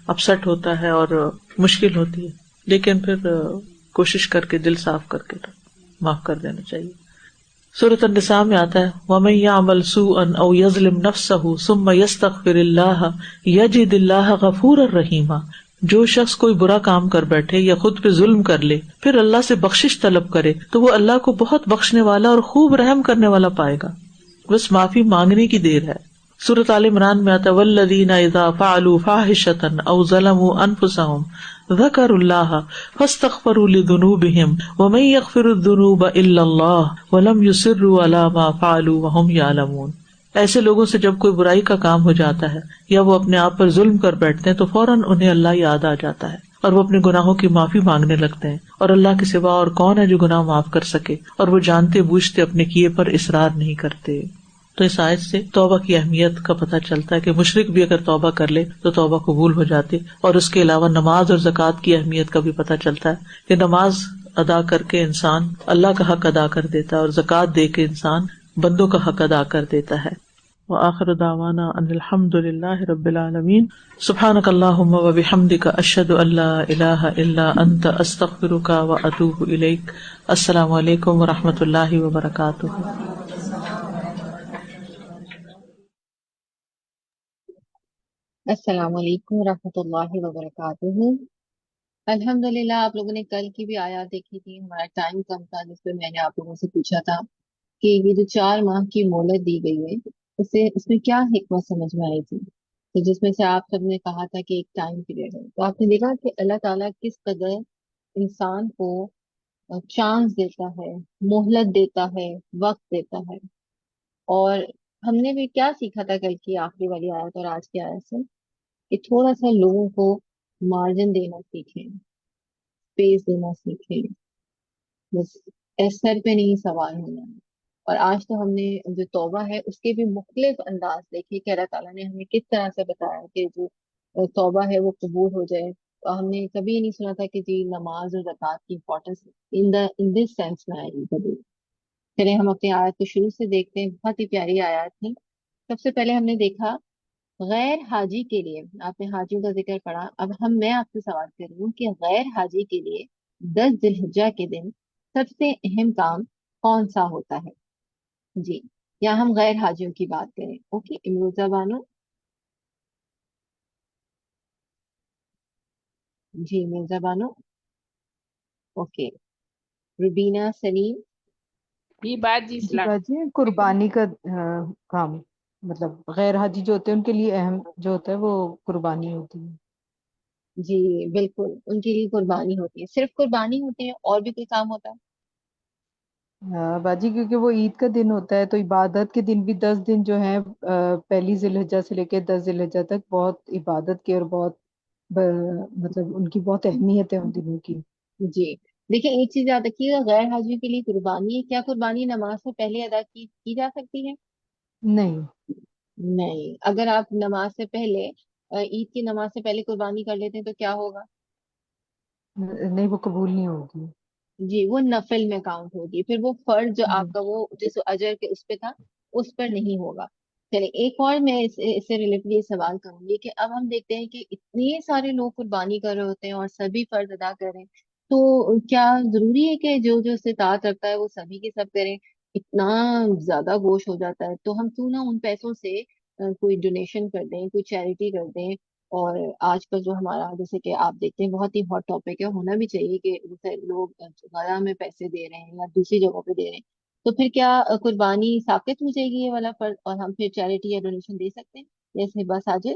اپسٹ ہوتا ہے اور مشکل ہوتی ہے, لیکن پھر کوشش کر کے دل صاف کر کے معاف کر دینا چاہیے. سورۃ النساء میں آتا ہے وَمَن يَعْمَلْ سُوءًا أَوْ يَظْلِمْ نَفْسَهُ ثُمَّ يَسْتَغْفِرِ اللَّهَ يَجِدِ اللَّهَ غَفُورًا رَحِيمًا. جو شخص کوئی برا کام کر بیٹھے یا خود پہ ظلم کر لے پھر اللہ سے بخشش طلب کرے تو وہ اللہ کو بہت بخشنے والا اور خوب رحم کرنے والا پائے گا. بس معافی مانگنے کی دیر ہے. سورۃ آل عمران میں آتا ہے وَالَّذِينَ إِذَا فَعَلُوا فَاحِشَةً أَوْ ظَلَمُوا أَنفُسَهُمْ ذَكَرُوا اللَّهَ فَاسْتَغْفَرُوا لِذُنُوبِهِمْ وَمَن يَغْفِرُ الذُّنُوبَ إِلَّا اللَّهُ وَلَمْ يُصِرُّوا عَلَى مَا فَعَلُوا وَهُمْ يَعْلَمُونَ. ایسے لوگوں سے جب کوئی برائی کا کام ہو جاتا ہے یا وہ اپنے آپ پر ظلم کر بیٹھتے ہیں تو فوراً انہیں اللہ یاد آ جاتا ہے اور وہ اپنے گناہوں کی معافی مانگنے لگتے ہیں. اور اللہ کے سوا اور کون ہے جو گناہ معاف کر سکے, اور وہ جانتے بوجھتے اپنے کیے پر اصرار نہیں کرتے. تو اس آیت سے توبہ کی اہمیت کا پتہ چلتا ہے کہ مشرک بھی اگر توبہ کر لے تو توبہ قبول ہو جاتی. اور اس کے علاوہ نماز اور زکوٰۃ کی اہمیت کا بھی پتہ چلتا ہے کہ نماز ادا کر کے انسان اللہ کا حق ادا کر دیتا ہے اور زکوٰۃ دے کے انسان بندوں کا حق ادا کر دیتا ہے. وآخر دعوانا ان الحمد للہ رب العالمین. سبحانک اللہم وبحمدک اشہد ان لا الہ الا انت استغفرک واتوب الیک. السلام علیکم ورحمۃ اللہ وبرکاتہ. السلام علیکم ورحمۃ اللہ وبرکاتہ. الحمدللہ آپ لوگوں نے کل کی بھی آیات دیکھی تھی. ہمارا ٹائم کم تھا جس پہ میں نے آپ لوگوں سے پوچھا تھا کہ یہ جو 4 ماہ کی مہلت دی گئی ہے اس میں کیا حکمت سمجھ میں آئی تھی. تو جس میں سے آپ سب نے کہا تھا کہ ایک ٹائم پیریڈ ہے. تو آپ نے دیکھا کہ اللہ تعالیٰ کس قدر انسان کو چانس دیتا ہے, مہلت دیتا ہے, وقت دیتا ہے. اور ہم نے بھی کیا سیکھا تھا کل کی آخری والی آیت اور آج کی آیت سے کہ تھوڑا سا لوگوں کو مارجن دینا سیکھیں, اسپیس دینا سیکھیں, بس سر پہ نہیں سوار ہونا. اور آج تو ہم نے جو توبہ ہے اس کے بھی مختلف انداز دیکھے کہ اللہ تعالیٰ نے ہمیں کس طرح سے بتایا کہ جو توبہ ہے وہ قبول ہو جائے. تو ہم نے کبھی نہیں سنا تھا کہ جی نماز اور زکوٰۃ کی امپورٹینس ان دس سینس میں آئے گی کبھی. چلے ہم اپنی آیت کو شروع سے دیکھتے ہیں. بہت ہی پیاری آیات تھی. سب سے پہلے ہم نے دیکھا غیر حاجی کے لیے, آپ نے حاجیوں کا ذکر پڑھا. اب میں آپ سے سوال کر رہی ہوں کہ غیر حاجی کے لیے 10 ذی الحجہ کے دن سب سے اہم کام کون سا ہوتا ہے؟ جی, یا ہم غیر حاجیوں کی بات کریں. اوکے, امروزہ بانو. جی مرزا بانو. اوکے, روبینہ سلیم. جی باجی جی باجی قربانی کا کام, مطلب غیر حاجی جو ہوتے ہیں ان کے لیے اہم جو ہوتا ہے وہ قربانی ہوتی ہے. جی بالکل, ان کے لیے قربانی ہوتی ہے. صرف قربانی ہوتی ہے اور بھی کوئی کام ہوتا ہے؟ باجی کیونکہ وہ عید کا دن ہوتا ہے تو عبادت کے دن بھی 10 دن جو ہیں پہلی ذی الحجہ سے لے کے 10 ذی الحجہ تک بہت عبادت کے اور بہت مطلب ان کی بہت اہمیت ہے ان دنوں کی. جی دیکھیں, ایک چیز یاد رکھیے گا, غیر حاجیوں کے لیے قربانی ہے. کیا قربانی نماز سے پہلے ادا کی جا سکتی ہے؟ نہیں نہیں. اگر آپ نماز سے پہلے عید کی نماز سے پہلے قربانی کر لیتے ہیں تو کیا ہوگا؟ نہیں, وہ قبول نہیں ہوگی. جی وہ نفل میں کاؤنٹ ہوگی. پھر وہ فرض جو آپ کا وہ جس اجر کے اس پہ تھا اس پر نہیں ہوگا. چلے ایک اور میں اس سے ریلیٹڈ یہ سوال کروں گی کہ اب ہم دیکھتے ہیں کہ اتنے سارے لوگ قربانی کر رہے ہوتے ہیں اور سبھی فرض ادا کر رہے ہیں, تو کیا ضروری ہے کہ جو جو استطاعت رکھتا ہے وہ سبھی کے سب کریں؟ اتنا زیادہ گوشت ہو جاتا ہے تو ہم کیوں نہ ان پیسوں سے کوئی ڈونیشن کر دیں, کوئی چیریٹی کر دیں. اور آج کل جو ہمارا جیسے کہ آپ دیکھتے ہیں بہت ہی ہاٹ ٹاپک ہے, ہونا بھی چاہیے کہ جیسے لوگ غزہ میں پیسے دے رہے ہیں یا دوسری جگہوں پہ دے رہے ہیں, تو پھر کیا قربانی ثابت ہو جائے گی یہ والا فرض، اور ہم پھر چیریٹی یا ڈونیشن دے سکتے ہیں جیسے بس آج؟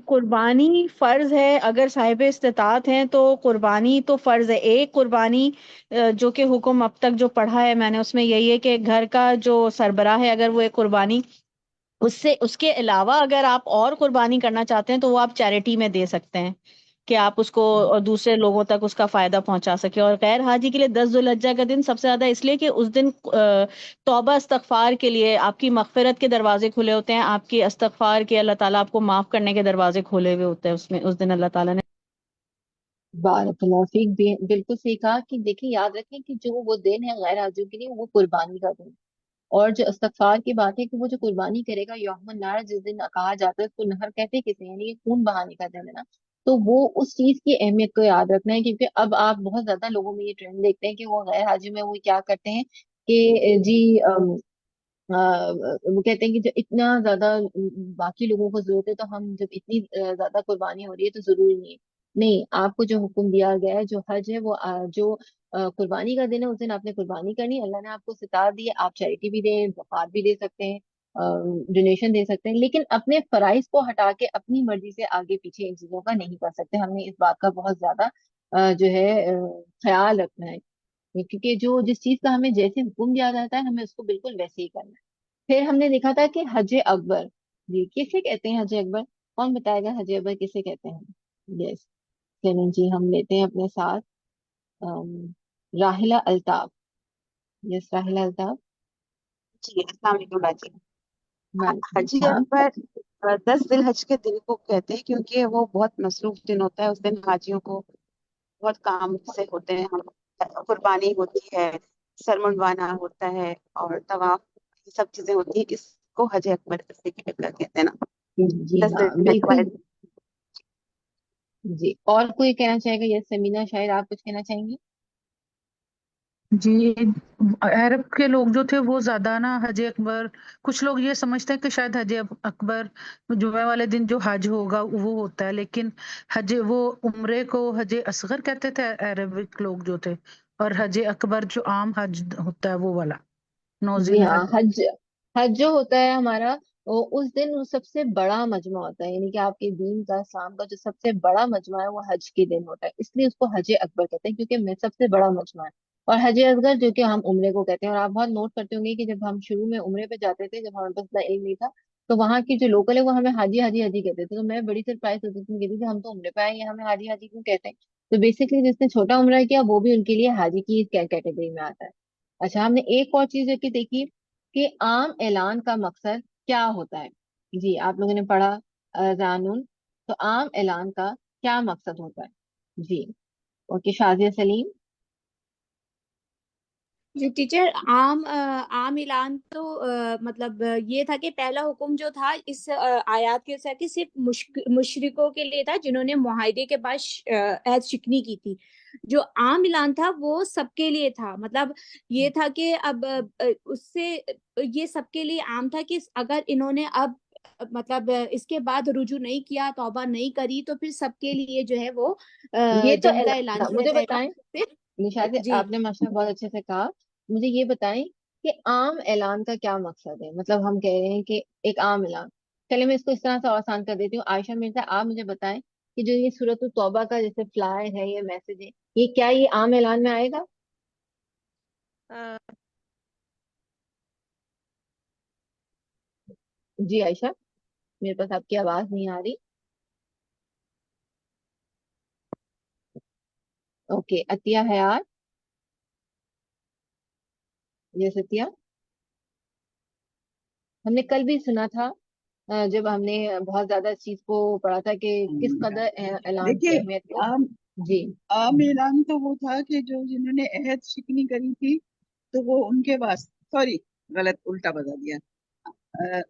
قربانی فرض ہے، اگر صاحب استطاعت ہیں تو قربانی تو فرض ہے. ایک قربانی جو کہ حکم اب تک جو پڑھا ہے میں نے اس میں یہی ہے کہ گھر کا جو سربراہ ہے اگر وہ ایک قربانی، اس کے علاوہ اگر آپ اور قربانی کرنا چاہتے ہیں تو وہ آپ چیریٹی میں دے سکتے ہیں کہ آپ اس کو اور دوسرے لوگوں تک اس کا فائدہ پہنچا سکے. اور غیر حاجی کے لیے 10 ذوالحجہ کا دن سب سے زیادہ اس لیے کہ اس دن توبہ استغفار کے لیے آپ کی مغفرت کے دروازے کھلے ہوتے ہیں، آپ کی استغفار کے اللہ تعالیٰ آپ کو معاف کرنے کے دروازے کھولے ہوئے ہوتے ہیں اس میں، اس دن اللہ تعالیٰ نے. بارک اللہ فیک. بالکل صحیح کہا کہ دیکھیں یاد رکھیں کہ جو وہ دن ہے غیر حاجیوں کے لیے وہ قربانی کا دن، اور جو استغفار کی بات ہے کہ وہ جو قربانی کرے گا یوم النحر، جس دن کہا جاتا ہے اس کو نہر کہتے ہیں کسے، یعنی یہ خون بہانے کا دن ہے نا، تو وہ اس چیز کی اہمیت کو یاد رکھنا ہے. کیونکہ اب آپ بہت زیادہ لوگوں میں یہ ٹرینڈ دیکھتے ہیں کہ وہ غیر حاجی میں وہ کیا کرتے ہیں کہ جی وہ کہتے ہیں کہ جو اتنا زیادہ باقی لوگوں کو ضرورت ہے تو ہم جب اتنی زیادہ قربانی ہو رہی ہے تو ضروری نہیں ہے. نہیں، آپ کو جو حکم دیا گیا ہے جو حج ہے وہ جو قربانی کا دن ہے اس دن آپ نے قربانی کرنی. اللہ نے آپ کو ستار دی ہے، آپ چیریٹی بھی دیں، زکوٰۃ بھی دے سکتے ہیں، ڈونیشن دے سکتے ہیں، لیکن اپنے فرائض کو ہٹا کے اپنی مرضی سے آگے پیچھے ان چیزوں کا نہیں کر سکتے. ہم نے اس بات کا بہت زیادہ جو ہے خیال رکھنا ہے، کیونکہ جو جس چیز کا ہمیں جیسے حکم دیا جاتا ہے ہمیں اس کو بالکل ویسے ہی کرنا ہے. پھر ہم نے دیکھا تھا کہ حج اکبر، جی کسے کہتے ہیں حج اکبر؟ کون بتائے گا حج اکبر کسے کہتے ہیں؟ یس، چلیں جی ہم لیتے ہیں اپنے ساتھ راحلہ الطاف. یس راحلہ الطاف. جی السلام علیکم باجی. وعلیکم حج السلام. اکبر 10 ذی الحج کے دن کو کہتے ہیں کیونکہ وہ بہت مصروف دن ہوتا ہے. اس دن حاجیوں کو بہت کام سے ہوتے ہیں، ہم قربانی ہوتی ہے، سر منڈوانا ہوتا ہے اور طواف، یہ سب چیزیں ہوتی ہیں. اس کو حج اکبر سے کہتے ہیں نا. جی 10 ذی ہاں الحج بالکل. والے جی اور کوئی کہنا چاہے گا؟ یس سمینا شاید آپ کچھ کہنا چاہیں گی؟ جی عرب کے لوگ جو تھے وہ زیادہ نا حج اکبر، کچھ لوگ یہ سمجھتے ہیں کہ شاید حج اکبر جمعہ والے دن جو حج ہوگا وہ ہوتا ہے، لیکن حج وہ عمرے کو حج اصغر کہتے تھے عربک لوگ جو تھے، اور حج اکبر جو عام حج ہوتا ہے وہ والا 9 ذی جی ہاں، الحج. حج جو ہوتا ہے ہمارا وہ اس دن وہ سب سے بڑا مجمع ہوتا ہے، یعنی کہ آپ کے دین کا اسلام کا جو سب سے بڑا مجمع ہے وہ حج کے دن ہوتا ہے، اس لیے اس کو حج اکبر کہتے ہیں کیونکہ میں سب سے بڑا مجمع ہے. اور حج اصغر جو کہ ہم عمرے کو کہتے ہیں. اور آپ بہت نوٹ کرتے ہوں گے کہ جب ہم شروع میں عمرے پہ جاتے تھے، جب ہمارے پاس اتنا علم نہیں تھا، تو وہاں کی جو لوکل ہے وہ ہمیں حاجی حاجی حاجی کہتے تھے. تو میں بڑی سرپرائز ہوتی تھی، کہتی تھی ہم تو عمرے پہ آئے ہیں ہمیں حاجی حاجی کیوں کہتے ہیں. تو بیسکلی جس نے چھوٹا عمرہ کیا وہ بھی ان کے لیے حاجی کی کیٹیگری میں آتا ہے. اچھا ہم نے ایک اور چیز جو کہ دیکھی کہ عام اعلان کا مقصد کیا ہوتا ہے. جی آپ لوگوں نے پڑھا قانون، تو عام اعلان کا کیا مقصد ہوتا ہے؟ جی اوکے شازیہ سلیم. جی ٹیچر، عام اعلان تو مطلب یہ تھا کہ پہلا حکم جو تھا اس آیات کے ساتھ کہ صرف مشرکوں کے لیے تھا جنہوں نے معاہدے کے بعد عہد شکنی کی تھی. جو عام اعلان تھا وہ سب کے لیے تھا، مطلب یہ تھا کہ اب اس سے یہ سب کے لیے عام تھا کہ اگر انہوں نے اب مطلب اس کے بعد رجوع نہیں کیا، توبہ نہیں کری، تو پھر سب کے لیے جو ہے وہ یہ تو جنگ کا اعلان اعلان تھا. کیا مجھے جائے گا. بتائیں نشاط، جی آپ نے ماشاء بہت اچھے سے کہا. مجھے یہ بتائیں کہ عام اعلان کا کیا مقصد ہے؟ مطلب ہم کہہ رہے ہیں کہ ایک عام اعلان، چلے میں اس کو اس طرح سے آسان کر دیتی ہوں. عائشہ مرزا آپ مجھے بتائیں کہ جو یہ سورۃ التوبہ کا جیسے فلائر ہے، یہ میسج ہے، یہ کیا یہ عام اعلان میں آئے گا؟ جی عائشہ، میرے پاس آپ کی آواز نہیں آ رہی. اوکے عطیہ حیات. یہ عطیہ، ہم نے کل بھی سنا تھا جب ہم نے بہت زیادہ اس چیز کو پڑھا تھا کہ کس قدر اعلان کی دیکھیے اہمیت ہے. عام جی عام اعلان تو وہ تھا کہ جو جنہوں نے عہد شکنی کری تھی تو وہ ان کے واسطے، سوری غلط الٹا بتا دیا.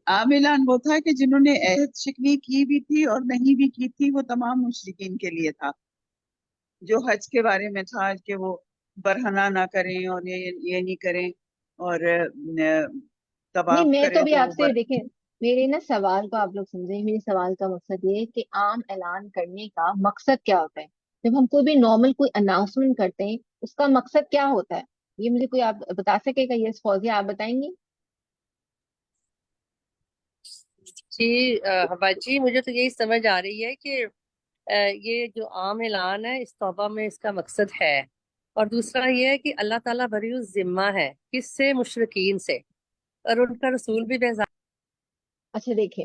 عام اعلان وہ تھا کہ جنہوں نے عہد شکنی کی بھی تھی اور نہیں بھی کی تھی، وہ تمام مشرکین کے لیے تھا. جو حج کے بارے میں تھا کہ وہ برہنہ نہ کریں اور یہ نہیں کریں، اور نہیں، طواف میں تو کریں بھی تو آپ وہ سے دیکھیں، میرے نا سوال کو آپ لوگ سمجھیں. میرے سوال کا مقصد یہ ہے کہ عام اعلان کرنے کا مقصد کیا ہوتا ہے. جب ہم کوئی بھی نارمل کوئی اناؤنسمنٹ کرتے ہیں اس کا مقصد کیا ہوتا ہے؟ یہ مجھے کوئی آپ بتا سکے گا؟ یس فوزیہ آپ بتائیں گی؟ جی حبا جی، مجھے تو یہی سمجھ آ رہی ہے کہ یہ جو عام اعلان ہے اس توبہ میں اس کا مقصد ہے، اور دوسرا یہ ہے کہ اللہ تعالیٰ بری الذمہ ہے کس سے؟ مشرکین سے، اور ان کا رسول بھی بیزار۔ اچھا دیکھیں،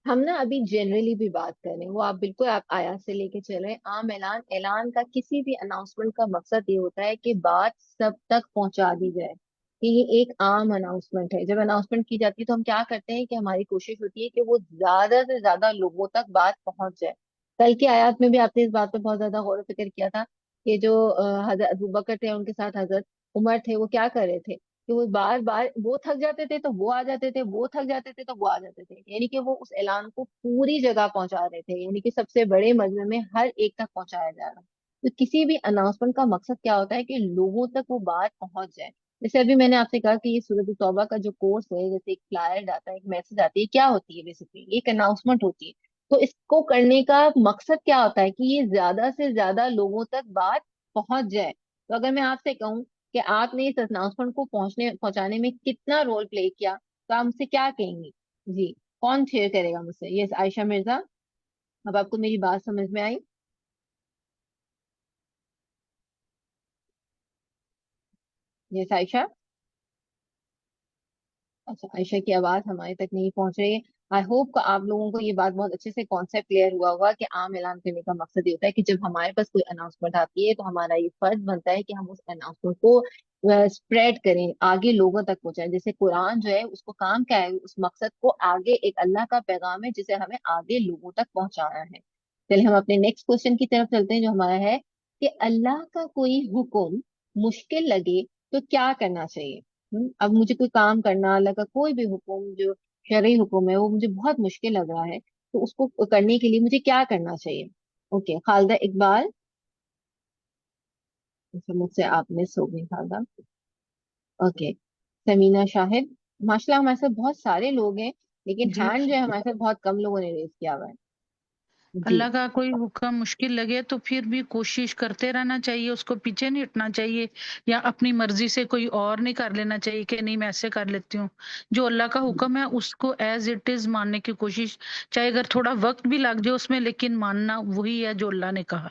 ہم نا ابھی جنرلی بھی بات کر رہے ہیں، وہ آپ بالکل آپ آیات سے لے کے چل رہے ہیں۔ عام اعلان کا کسی بھی اناؤنسمنٹ کا مقصد یہ ہوتا ہے کہ بات سب تک پہنچا دی جائے، کہ یہ ایک عام اناؤنسمنٹ ہے۔ جب اناؤنسمنٹ کی جاتی ہے تو ہم کیا کرتے ہیں کہ ہماری کوشش ہوتی ہے کہ وہ زیادہ سے زیادہ لوگوں تک بات پہنچ جائے۔ کل کی آیات میں بھی آپ نے اس بات پہ بہت زیادہ غور و فکر کیا تھا کہ جو حضرت ابوبکر تھے، ان کے ساتھ حضرت عمر تھے، وہ کیا کر رہے تھے کہ وہ بار بار وہ تھک جاتے تھے تو وہ آ جاتے تھے، وہ تھک جاتے تھے تو وہ آ جاتے تھے، یعنی کہ وہ اس اعلان کو پوری جگہ پہنچا رہے تھے، یعنی کہ سب سے بڑے مجمع میں ہر ایک تک پہنچایا جا رہا۔ تو کسی بھی اناؤنسمنٹ کا مقصد کیا ہوتا ہے کہ لوگوں تک وہ بات پہنچ جائے۔ جیسے ابھی میں نے آپ سے کہا کہ یہ سورۃ التوبہ کا جو کورس ہے، جیسے ایک فلائر آتا ہے، ایک میسج آتی ہے، کیا ہوتی ہے بیسیکلی؟ ایک اناؤنسمنٹ ہوتی ہے۔ تو اس کو کرنے کا مقصد کیا ہوتا ہے کہ یہ زیادہ سے زیادہ لوگوں تک بات پہنچ جائے۔ تو اگر میں آپ سے کہوں کہ آپ نے اس اناؤنسمنٹ کو پہنچانے میں کتنا رول پلے کیا، تو آپ مجھ سے کیا کہیں گی؟ جی، کون شیئر کرے گا مجھ سے؟ یس عائشہ مرزا، اب آپ کو میری بات سمجھ میں آئی؟ یس عائشہ؟ اچھا، عائشہ کی آواز ہمارے تک نہیں پہنچ رہی ہے۔ آئی ہوپ آپ لوگوں کو یہ بات بہت اچھے سے کانسیپٹ کلیئر ہوا ہوگا کہ عام اعلان کرنے کا مقصد یہ ہوتا ہے کہ جب ہمارے پاس کوئی اناؤنسمنٹ آتی ہے تو ہمارا یہ فرض بنتا ہے کہ ہم اس اناؤنسمنٹ کو اسپریڈ کریں، آگے لوگوں تک پہنچائیں۔ جیسے قرآن جو ہے اس کو کام کیا ہے؟ اس مقصد کو آگے، ایک اللہ کا پیغام ہے جسے ہمیں آگے لوگوں تک پہنچانا ہے۔ چلیے ہم اپنے نیکسٹ کوشچن کی طرف چلتے ہیں جو ہمارا ہے کہ اللہ کا کوئی حکم مشکل لگے تو کیا کرنا چاہیے؟ اب مجھے کوئی کام کرنا، اللہ کا کوئی بھی حکم جو شرعی حکم ہے وہ مجھے بہت مشکل لگ رہا ہے، تو اس کو کرنے کے لیے مجھے کیا کرنا چاہیے؟ اوکے، خالدہ اقبال، مجھ سے آپ مس ہو گئی خالدہ۔ اوکے، سمینہ شاہد، ماشاء اللہ ہمارے ساتھ بہت سارے لوگ ہیں لیکن جی، ہینڈ جو ہے ہمارے ساتھ بہت کم لوگوں نے ریز کیا ہوا ہے۔ جی اللہ کا کوئی حکم مشکل لگے تو پھر بھی کوشش کرتے رہنا چاہیے، اس کو پیچھے نہیں ہٹنا چاہیے، یا اپنی مرضی سے کوئی اور نہیں کر لینا چاہیے کہ نہیں میں ایسے کر لیتی ہوں۔ جو اللہ کا حکم ہے اس کو ایز اٹ از ماننے کی کوشش، چاہے اگر تھوڑا وقت بھی لگ جائے اس میں، لیکن ماننا وہی ہے جو اللہ نے کہا۔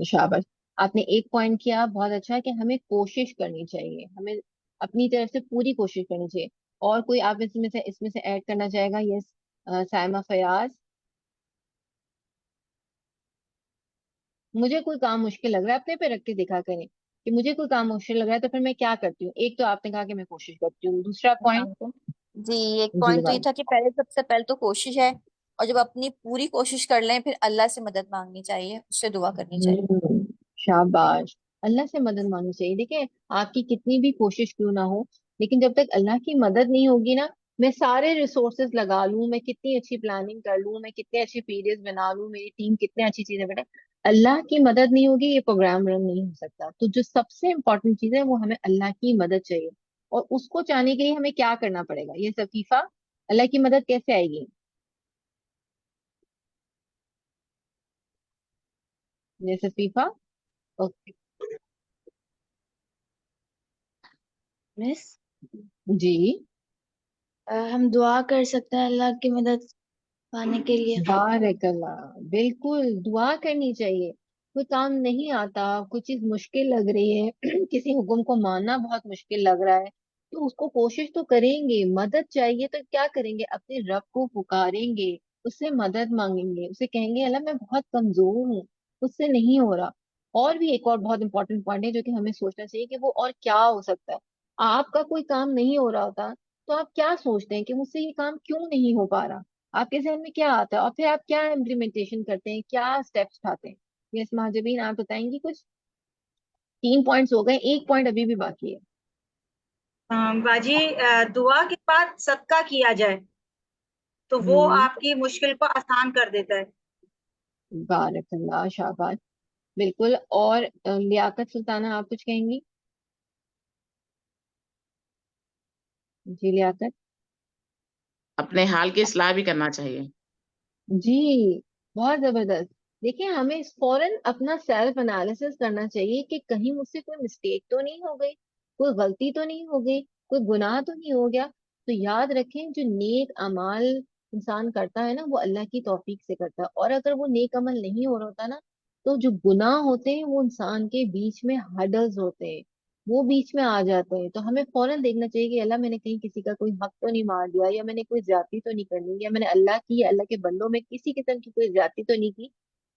شاباش، آپ نے ایک پوائنٹ کیا بہت اچھا کہ ہمیں کوشش کرنی چاہیے، ہمیں اپنی طرف سے پوری کوشش کرنی چاہیے۔ اور کوئی آپ اس میں سے ایڈ کرنا چاہے گا؟ یس سائمہ فیاض، مجھے کوئی کام مشکل لگ رہا ہے اپنے پہ رکھ کے دیکھا کریں کہ مجھے کوئی کام مشکل لگ رہا ہے تو پھر میں کیا کرتی ہوں۔ ایک تو آپ نے کہا کہ میں کوشش کرتی ہوں، دوسرا السلام پوائنٹ؟ علیکم جی، ایک جی پوائنٹ تو یہ تھا کہ پہلے سب سے پہلے تو کوشش ہے، اور جب اپنی پوری کوشش کر لیں پھر اللہ سے مدد مانگنی چاہیے، اس سے دعا کرنی چاہیے۔ شاباش، اللہ سے مدد مانگنی چاہیے۔ دیکھیں آپ کی کتنی بھی کوشش کیوں نہ ہو، لیکن جب تک اللہ کی مدد نہیں ہوگی نا، میں سارے ریسورسز لگا لوں، میں کتنی اچھی پلاننگ کر لوں، میں کتنے اچھے پیریڈز بنا لوں، میری ٹیم کتنے اچھی چیزیں بنائے، اللہ کی مدد نہیں ہوگی یہ پروگرام رن نہیں ہو سکتا۔ تو جو سب سے امپورٹنٹ چیز ہے وہ ہمیں اللہ کی مدد چاہیے، اور اس کو چاہنے کے لیے ہمیں کیا کرنا پڑے گا؟ یہ صفیفہ، اللہ کی مدد کیسے آئے گی؟ یہ صفیفہ، اوکے مس جی، ہم دعا کر سکتے ہیں اللہ کی مدد پانے کے لیے۔ بارک اللہ، بالکل دعا کرنی چاہیے۔ کوئی کام نہیں آتا، کوئی چیز مشکل لگ رہی ہے کسی حکم کو ماننا بہت مشکل لگ رہا ہے، تو اس کو کوشش تو کریں گے۔ مدد چاہیے تو کیا کریں گے؟ اپنے رب کو پکاریں گے، اس سے مدد مانگیں گے، اسے کہیں گے اللہ میں بہت کمزور ہوں، اس سے نہیں ہو رہا۔ اور بھی ایک اور بہت امپورٹنٹ پوائنٹ ہے جو کہ ہمیں سوچنا چاہیے کہ وہ اور کیا ہو سکتا ہے۔ آپ کا کوئی کام نہیں ہو رہا ہوتا تو آپ کیا سوچتے ہیں کہ مجھ سے یہ کام کیوں نہیں ہو پا رہا؟ آپ کے ذہن میں کیا آتا ہے اور پھر آپ کیا امپلیمنٹیشن کرتے ہیں، کیا اسٹیپس اٹھاتے ہیں؟ یس مہاجبین، آپ بتائیں گی کچھ؟ 3 پوائنٹس ہو گئے، ایک پوائنٹ ابھی بھی باقی ہے۔ باجی، دعا کے بعد صدقہ کیا جائے تو وہ آپ کی مشکل کو آسان کر دیتا ہے۔ بارک اللہ، شاباش، بالکل۔ اور لیاقت سلطانہ آپ کچھ کہیں گی؟ جی لیاقت؟ اپنے حال کی اصلاح بھی کرنا چاہیے۔ جی بہت زبردست، دیکھیں ہمیں فوراً اپنا سیلف انالیسس کرنا چاہیے کہ کہیں مجھ سے کوئی مسٹیک تو نہیں ہو گئی، کوئی غلطی تو نہیں ہو گئی، کوئی گناہ تو نہیں ہو گیا. تو یاد رکھیں جو نیک اعمال انسان کرتا ہے نا وہ اللہ کی توفیق سے کرتا ہے، اور اگر وہ نیک عمل نہیں ہو رہا ہوتا نا تو جو گناہ ہوتے ہیں وہ انسان کے بیچ میں ہڈلز ہوتے ہیں، وہ بیچ میں آ جاتے ہیں. تو ہمیں فوراً دیکھنا چاہیے کہ اللہ میں نے کہیں کسی کا کوئی حق تو نہیں مار دیا، یا میں نے کوئی زیادتی تو نہیں کرنی، یا میں نے اللہ کی یا اللہ کے بندوں میں کسی قسم کی کوئی زیادتی تو نہیں کی.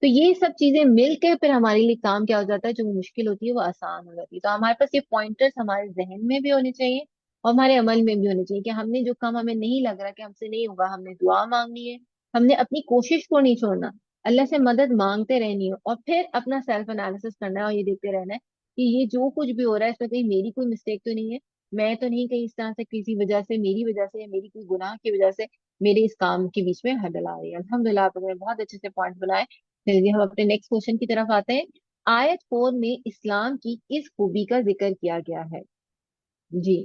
تو یہ سب چیزیں مل کے پھر ہمارے لیے کام کیا ہو جاتا ہے، جو مشکل ہوتی ہے وہ آسان ہو جاتی ہے. تو ہمارے پاس یہ پوائنٹرز ہمارے ذہن میں بھی ہونے چاہیے اور ہمارے عمل میں بھی ہونے چاہیے کہ ہم نے جو کام ہمیں نہیں لگ رہا کہ ہم سے نہیں ہوگا، ہم نے دعا مانگنی ہے، ہم نے اپنی کوشش کو نہیں چھوڑنا، اللہ سے مدد مانگتے رہنی ہے، اور پھر اپنا سیلف انالیسس کرنا ہے اور یہ دیکھتے رہنا ہے کہ یہ جو کچھ بھی ہو رہا ہے اس میں کہیں میری کوئی مسٹیک تو نہیں ہے، میں تو نہیں کہیں اس طرح سے کسی وجہ سے، میری وجہ سے یا میری کوئی گناہ کی وجہ سے میرے اس کام کے بیچ میں ہڈل آ رہی ہے. الحمدللہ آپ نے بہت اچھے سے پوائنٹ بنائے. چلیے ہم اپنے نیکسٹ کوشچن کی طرف آتے ہیں. آیت 4 میں اسلام کی کس خوبی کا ذکر کیا گیا ہے؟ جی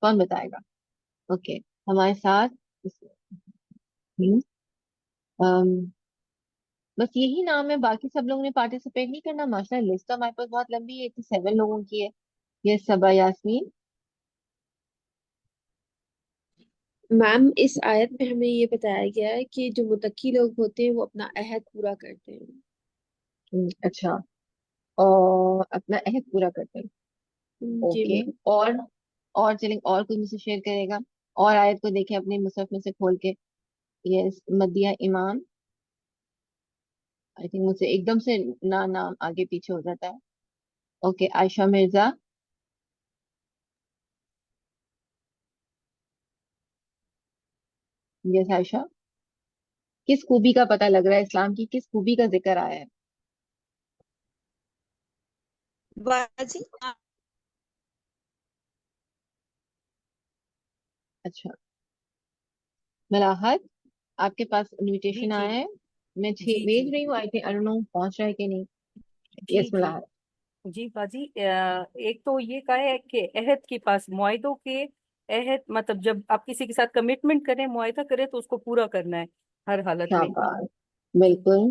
کون بتائے گا؟ اوکے ہمارے ساتھ ہم، ام، بس یہی نام ہے، باقی سب لوگوں نے پارٹیسپیٹ نہیں کرنا. ماشاء اللہ لسٹ ہمارے پاس بہت لمبی ہے، 87 لوگوں کی ہے. یہ صبا یاسمین. میم اس آیت میں ہمیں یہ بتایا گیا ہے کہ جو متقی لوگ ہوتے ہیں وہ اپنا عہد پورا کرتے ہیں. اچھا اور اپنا عہد پورا کرتے ہیں. جی اوکے میم. اور چلیں اور کوئی مجھ سے شیئر کرے گا؟ اور آیت کو دیکھیں اپنے مصحف میں سے کھول کے. یس مدیہ امام. آئی تھنک مجھ سے ایک دم سے نام آگے پیچھے ہو جاتا ہے. اوکے عائشہ مرزا. یس عائشہ. کس خوبی کا پتہ لگ رہا ہے، اسلام کی کس خوبی کا ذکر آیا ہے؟ باجی اچھا ملاحت آپ کے پاس جی انویٹیشن جی آیا ہے، میں جی جی بھیج رہی ہوں، I think I don't know پہنچ رہا ہے کہ نہیں. جی یس جی ملاحت. جی باجی ایک تو یہ کہا ہے کہ عہد کے پاس معاہدوں کے عہد مطلب جب آپ کسی کے ساتھ کمٹمنٹ کریں معاہدہ کریں تو اس کو پورا کرنا ہے ہر حالت میں. شاباش بالکل.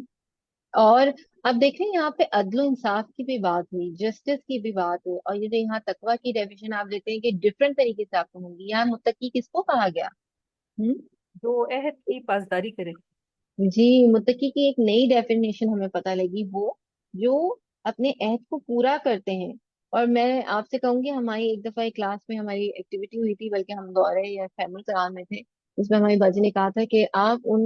اور اب دیکھیں یہاں پہ عدل و انصاف کی بھی بات ہوئی، جسٹس کی بھی بات ہوئی، اور یہ جو یہاں تقویٰ کی ڈیفینیشن آپ دیتے ہیں کہ ڈفرینٹ طریقے سے آپ کو ہوں گی. یہاں متقی کس کو کہا گیا؟ جو عہد کی پاسداری کرے. جی متقی کی ایک نئی ڈیفینیشن ہمیں پتہ لگی، وہ جو اپنے عہد کو پورا کرتے ہیں. اور میں آپ سے کہوں گی ہماری ایک دفعہ کلاس میں ہماری ایکٹیویٹی ہوئی تھی، بلکہ ہم دورے یا فیملی قرآن میں تھے، اس میں ہماری باجی نے کہا تھا کہ آپ ان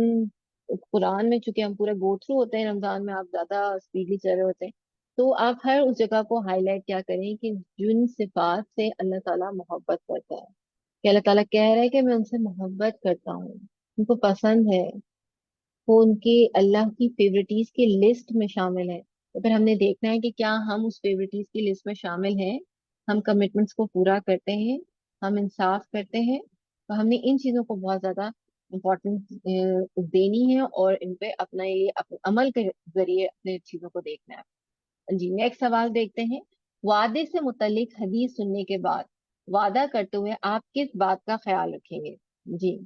قرآن میں چونکہ ہم پورا گو تھرو ہوتے ہیں رمضان میں، آپ زیادہ اسپیڈلی چل رہے ہوتے ہیں، تو آپ ہر اس جگہ کو ہائی لائٹ کیا کریں کہ جن صفات سے اللہ تعالیٰ محبت کرتا ہے، کہ اللہ تعالیٰ کہہ رہا ہے کہ میں ان سے محبت کرتا ہوں، ان کو پسند ہے، وہ ان کے اللہ کی فیورٹیز کی لسٹ میں شامل ہے. تو پھر ہم نے دیکھنا ہے کہ کیا ہم اس فیورٹیز کی لسٹ میں شامل ہیں، ہم کمٹمنٹس کو پورا کرتے ہیں، ہم انصاف کرتے ہیں. تو ہم نے ان چیزوں کو بہت زیادہ امپورٹنس دینی ہے اور ان پہ اپنا یہ عمل کے ذریعے اپنے چیزوں کو دیکھنا ہے. جی نیکسٹ سوال دیکھتے ہیں. وعدے سے متعلق حدیث سننے کے بعد وعدہ کرتے ہوئے آپ کس بات کا خیال رکھیں گے؟ جی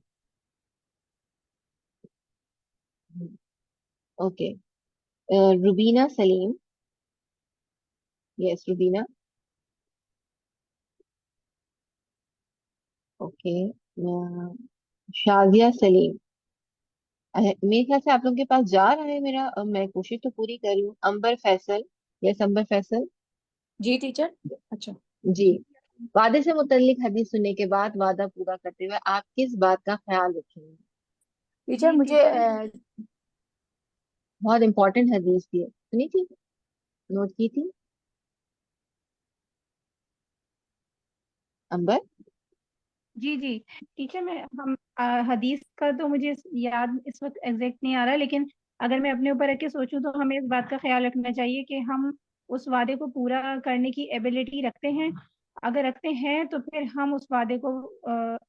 اوکے روبینہ سلیم. یس روبینہ. اوکے شازیہ سلیم. میرے خیال سے آپ لوگوں کے پاس جا رہا ہے میرا، میں کوشش تو پوری کر رہی ہوں. امبر فیصل. یس امبر فیصل. جی ٹیچر. اچھا جی وعدے سے متعلق حدیث سننے کے بعد وعدہ پورا کرتے ہوئے آپ کس بات کا خیال رکھیں گے؟ ٹیچر مجھے بہت امپورٹنٹ حدیث تھی، سنی تھی، نوٹ کی تھی امبر؟ جی جی ٹیچر میں ہم حدیث کا تو مجھے یاد اس وقت ایگزیکٹ نہیں آ رہا، لیکن اگر میں اپنے اوپر رکھ کے سوچوں تو ہمیں اس بات کا خیال رکھنا چاہیے کہ ہم اس وعدے کو پورا کرنے کی ایبلٹی رکھتے ہیں. اگر رکھتے ہیں تو پھر ہم اس وعدے کو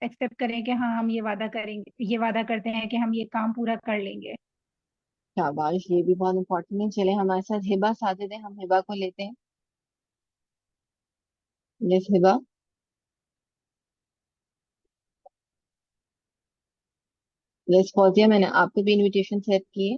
ایکسیپٹ کریں کہ ہاں ہم یہ وعدہ کریں گے، یہ وعدہ کرتے ہیں کہ ہم یہ کام پورا کر لیں گے. شاباش یہ بھی بہت امپورٹنٹ ہے. چلے ہمارے ساتھ ہبا ساجد ہے، ہم ہبا کو لیتے ہیں. یس ہبا. یس فوزیہ میں نے آپ کو بھی انویٹیشن سیٹ کی ہے.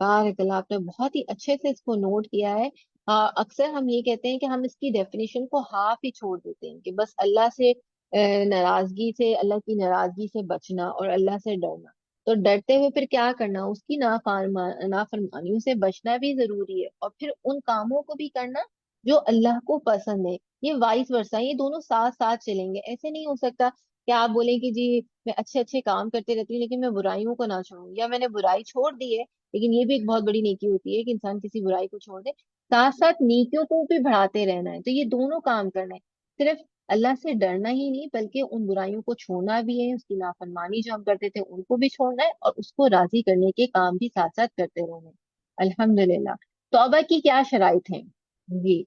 بارک اللہ، آپ نے بہت ہی اچھے سے اس کو نوٹ کیا ہے۔ اکثر ہم یہ کہتے ہیں کہ ہم اس کی ڈیفینیشن کو ہاف ہی چھوڑ دیتے ہیں کہ بس اللہ سے ناراضگی سے، اللہ کی ناراضگی سے بچنا اور اللہ سے ڈرنا۔ تو ڈرتے ہوئے پھر کیا کرنا، اس کی نافرمانیوں سے بچنا بھی ضروری ہے، اور پھر ان کاموں کو بھی کرنا جو اللہ کو پسند ہے۔ یہ وائس ورسا، یہ دونوں ساتھ ساتھ چلیں گے۔ ایسے نہیں ہو سکتا کہ آپ بولیں کہ جی میں اچھے اچھے کام کرتے رہتی ہوں لیکن میں برائیوں کو نہ چھوڑوں، یا میں نے برائی چھوڑ دی ہے لیکن یہ بھی ایک بہت بڑی نیکی ہوتی ہے کہ انسان کسی برائی کو چھوڑ دے، ساتھ ساتھ نیکیوں کو بھی بڑھاتے رہنا ہے۔ تو یہ دونوں کام کرنا ہے، صرف اللہ سے ڈرنا ہی نہیں بلکہ ان برائیوں کو چھوڑنا بھی ہے، اس کی نافرمانی جو ہم کرتے تھے ان کو بھی چھوڑنا ہے، اور اس کو راضی کرنے کے کام بھی ساتھ ساتھ کرتے رہنا ہے۔ الحمدللہ۔ توبہ کی کیا شرائط ہیں؟ جی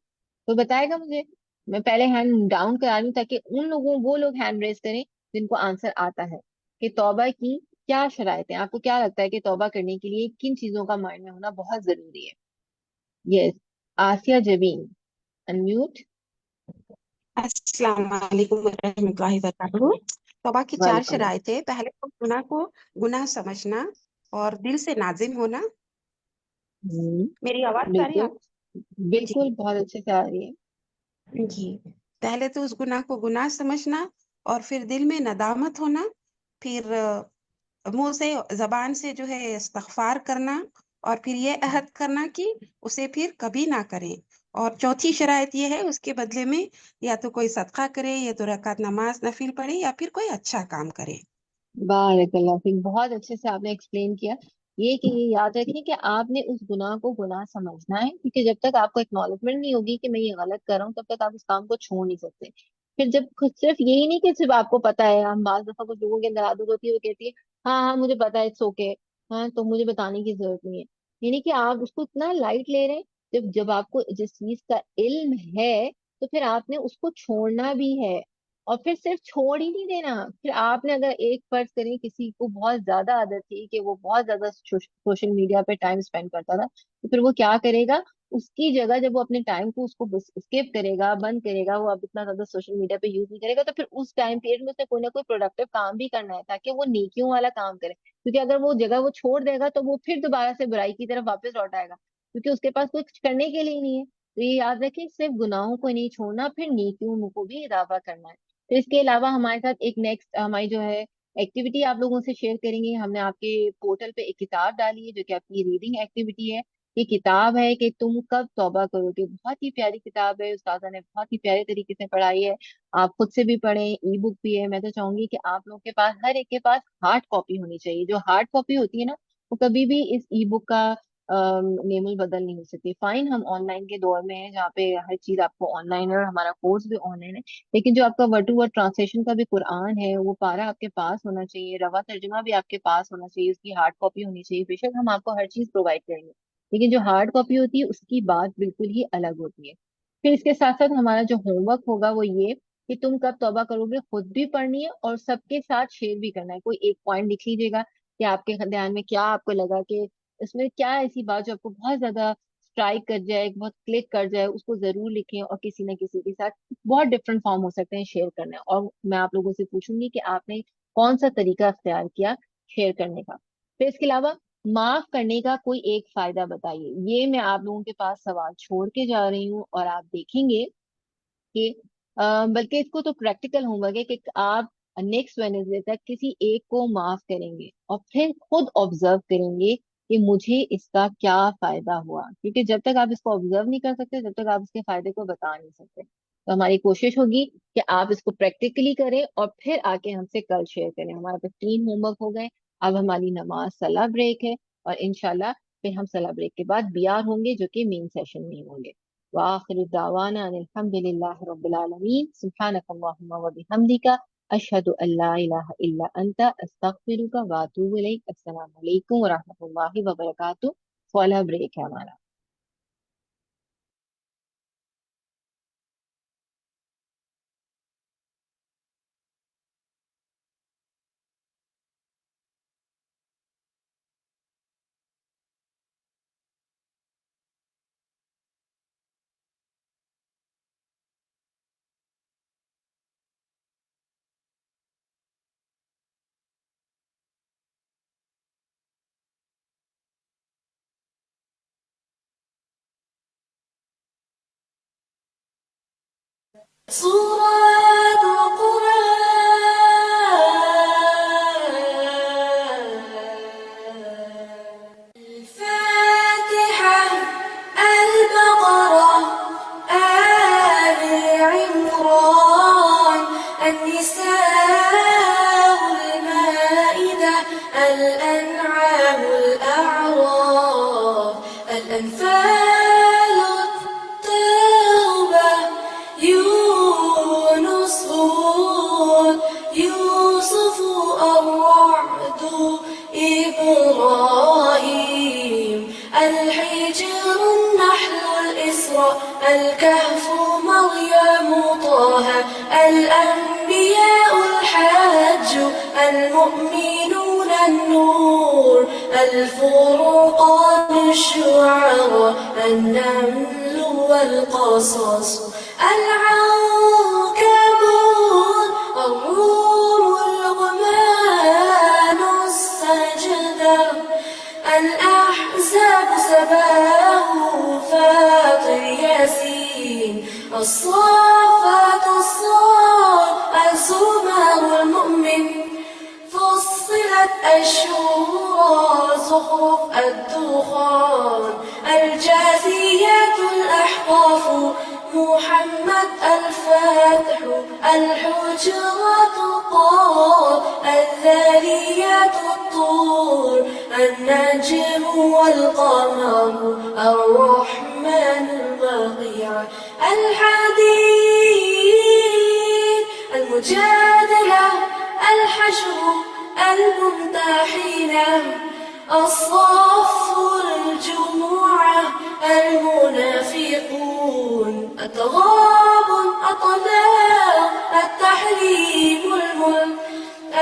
تو بتائے گا مجھے؟ میں پہلے ہینڈ ڈاؤن کرا رہی ہوں تاکہ وہ لوگ ہینڈ ریز کریں جن کو آنسر آتا ہے کہ توبہ کی کیا شرائط ہیں۔ آپ کو کیا لگتا ہے کہ توبہ کرنے کے لیے کن چیزوں کا مائنڈ میں ہونا بہت ضروری ہے؟ یس، آسیہ جبین، انمیوٹ۔ السلام علیکم ورحمۃ اللہ وبرکاتہ۔ توبہ کی 4 وعلیکم السلام۔ شرائط ہے۔ پہلے تو گناہ کو گناہ سمجھنا اور دل سے نازم ہونا۔ میری آواز آ رہی ہے بالکل آپ؟ جی بالکل، بہت اچھے سے آ رہی ہے۔ جی، پہلے تو اس گناہ کو گناہ سمجھنا، اور پھر دل میں ندامت ہونا، پھر منہ سے زبان سے جو ہے استغفار کرنا، اور پھر یہ عہد کرنا کہ اسے پھر کبھی نہ کریں۔ اور چوتھی شرائط یہ ہے اس کے بدلے میں یا تو کوئی صدقہ کرے، یا 2 رکعت نماز نفل پڑھے، یا پھر کوئی اچھا کام کرے۔ بارک اللہ فیک، بہت اچھے سے آپ نے ایکسپلین کیا۔ یہ کہ یہ یاد رکھیں کہ آپ نے اس گناہ کو گناہ سمجھنا ہے، کیونکہ جب تک آپ کو اکنالجمنٹ نہیں ہوگی کہ میں یہ غلط کر رہا ہوں تب تک آپ اس کام کو چھوڑ نہیں سکتے۔ پھر جب صرف یہی نہیں کہ صرف آپ کو پتا ہے، ہم بعض دفعہ کچھ لوگوں کے اندر عادت ہوتی ہے، وہ کہتی ہے ہاں ہاں مجھے پتا ہے، اٹس اوکے، ہاں تو مجھے بتانے کی ضرورت نہیں ہے۔ یعنی کہ آپ اس کو اتنا لائٹ لے رہے ہیں۔ جب آپ کو جس چیز کا علم ہے تو پھر آپ نے اس کو چھوڑنا بھی ہے، اور پھر صرف چھوڑ ہی نہیں دینا۔ پھر آپ نے اگر ایک فرض کریں کسی کو بہت زیادہ عادت تھی کہ وہ بہت زیادہ سوشل میڈیا پہ ٹائم اسپینڈ کرتا تھا، تو پھر وہ کیا کرے گا، اس کی جگہ جب وہ اپنے ٹائم کو اس کو اسکپ کرے گا، بند کرے گا، وہ اب اتنا زیادہ سوشل میڈیا پہ یوز نہیں کرے گا، تو پھر اس ٹائم پیریڈ میں اسے کوئی نہ کوئی پروڈکٹیو کام بھی کرنا ہے تاکہ وہ نیکیوں والا کام کرے۔ کیونکہ اگر وہ جگہ وہ چھوڑ دے گا تو وہ پھر دوبارہ سے برائی کی طرف واپس لوٹ آئے گا، کیونکہ اس کے پاس کچھ کرنے کے لیے نہیں ہے۔ تو یہ یاد رکھیں، صرف گناہوں کو نہیں چھوڑنا، پھر نیکیوں کو بھی اضافہ کرنا ہے۔ تو اس کے علاوہ ہمارے ساتھ ایک نیکسٹ ہماری جو ہے ایکٹیویٹی آپ لوگوں سے شیئر کریں گے۔ ہم نے آپ کے پورٹل پہ ایک کتاب ڈالی ہے جو کہ آپ کی ریڈنگ ایکٹیویٹی ہے۔ یہ کتاب ہے کہ تم کب توبہ کرو گے، بہت ہی پیاری کتاب ہے، استاذہ نے بہت ہی پیارے طریقے سے پڑھائی ہے۔ آپ خود سے بھی پڑھیں، ای بک بھی ہے۔ میں تو چاہوں گی کہ آپ لوگوں کے پاس، ہر ایک کے پاس ہارڈ کاپی ہونی چاہیے۔ جو ہارڈ کاپی ہوتی ہے نا، وہ کبھی بھی اس ای بک کا نیم البدل نہیں ہو سکتی۔ فائن ہم آن لائن کے دور میں ہیں جہاں پہ ہر چیز آپ کو آن لائن ہے اور ہمارا کورس بھی آن لائن ہے، لیکن جو آپ کا ورڈ ٹو ورڈ ٹرانسلیشن کا بھی قرآن ہے، وہ پارا آپ کے پاس ہونا چاہیے، روا ترجمہ بھی آپ کے پاس ہونا چاہیے، اس کی ہارڈ کاپی ہونی چاہیے۔ بے شک ہم آپ کو ہر چیز پرووائڈ کریں گے، لیکن جو ہارڈ کاپی ہوتی ہے اس کی بات بالکل ہی الگ ہوتی ہے۔ پھر اس کے ساتھ ساتھ ہمارا جو ہوم ورک ہوگا وہ یہ کہ تم کب توبہ کرو گے خود بھی پڑھنی ہے اور سب کے ساتھ شیئر بھی کرنا ہے۔ کوئی ایک پوائنٹ لکھ لیجیے گا کہ آپ کے دھیان میں کیا آپ کو لگا کہ اس میں کیا ایسی بات جو آپ کو بہت زیادہ اسٹرائک کر جائے، بہت کلک کر جائے، اس کو ضرور لکھیں، اور کسی نہ کسی کے ساتھ بہت ڈفرینٹ فارم ہو سکتے ہیں شیئر کرنے، اور میں آپ لوگوں سے پوچھوں گی کہ آپ نے کون سا طریقہ اختیار کیا شیئر کرنے کا۔ پھر اس کے علاوہ معاف کرنے کا کوئی ایک فائدہ بتائیے۔ یہ میں آپ لوگوں کے پاس سوال چھوڑ کے جا رہی ہوں، اور آپ دیکھیں گے کہ بلکہ اس کو تو پریکٹیکل ہوم ورک ہے کہ آپ نیکسٹ وینسڈے تک کسی ایک کو معاف کریں گے اور پھر خود آبزرو کریں گے کہ مجھے اس کا کیا فائدہ ہوا، کیونکہ جب تک آپ اس کو آبزرو نہیں کر سکتے جب تک آپ اس کے فائدے کو بتا نہیں سکتے۔ تو ہماری کوشش ہوگی کہ آپ اس کو پریکٹیکلی کریں اور پھر آ کے ہم سے کل شیئر کریں۔ ہمارے پاس 3 ہوم ورک ہو گئے، اب ہماری نماز صلاح بریک ہے، اور انشاءاللہ پھر ہم صلاح بریک کے بعد بیار ہوں گے جو کہ مین سیشن میں ہوں گے۔ وآخر دعوانا ان الحمد للہ رب العالمین، سبحانک اللہم و بحمدک، اشہد ان لا الہ الا انت، استغفرک و اتوب الیک۔ السلام علیکم ورحمۃ اللہ وبرکاتہ۔ صلاح بریک ہے ہمارا۔ سورة القرآن الفاتحة البقرة آل عمران النساء المائدة الأنعام الأعراف الأنفال التوبة يونس هود يوسف الرعد إبراهيم الحجر النحل الإسراء الكهف مريم طه الأنبياء الحج المؤمنون النور الفرقان الشعراء النمل والقصص العنكبوت الروم اللقمان السجدة الأحزاب سباه فاطر ياسين الصافات الصاد الزمر المؤمن فصلت الشورى زخرف الدخان الجاثيات الأحقاف محمد الفاتح الحجرات الطاب الذاريات الطور النجم والقمر الرحمن البقيع الحديد المجادلة الحشر الممتحنة الصف الجمعة المنافقون التغابن الطلاق التحريم الملك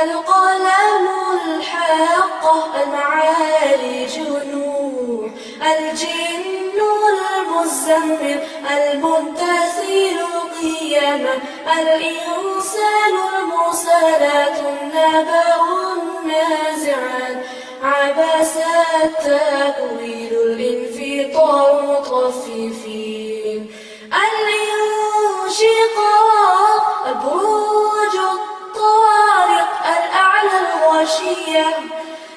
القلم الحاقة المعارج نور الجن المزمر المنتثر القيامة الإنسان المرسلات النبأ النازعات عبس التأويل الانفطار المطففين الانشقاق البروج الطارق الأعلى الغاشية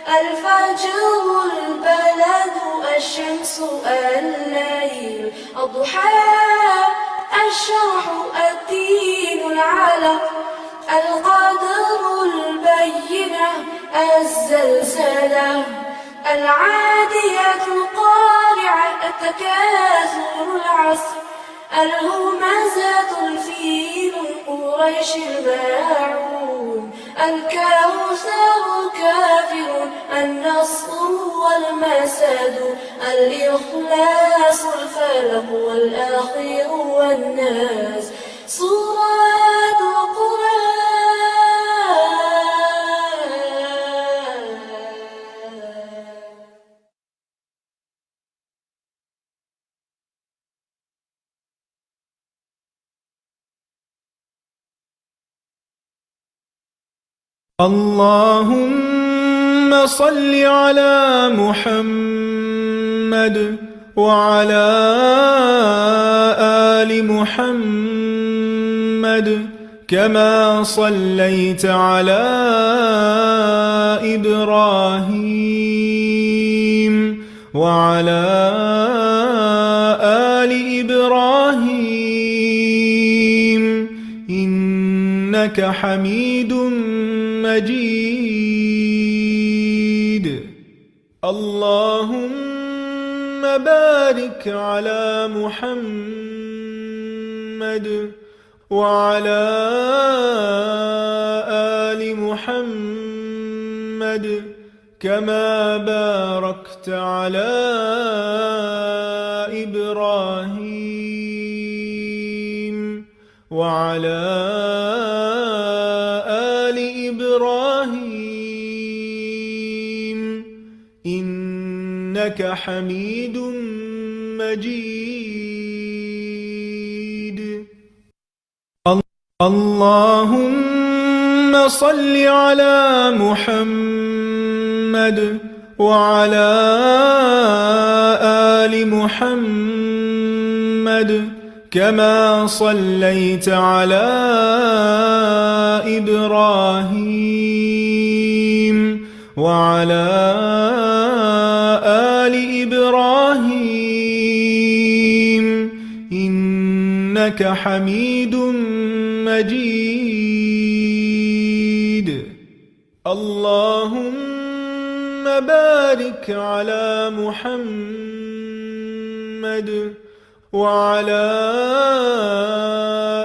الفجر البلد الشمس الليل الضحى الشرح الدين العلق القدر البينة الزلزلة العاديات القارعة التكاثر العصر الهمزات الفيل قريش الماعون الكوثر كافر النصر والمسد الإخلاص الفلق والأخير والناس سورة القرآن اللهم صل على محمد وعلى آل محمد كما صليت على إبراهيم وعلى آل إبراهيم إنك حميد مجيد اللهم بارك على محمد وعلى آل محمد كما باركت على إبراهيم وعلى آل إبراهيم إنك حميد مجيد اللهم صل على محمد وعلى آل محمد كما صليت على إبراهيم وعلى آل إبراهيم إنك حميد مجيد اللهم بارك على محمد وعلى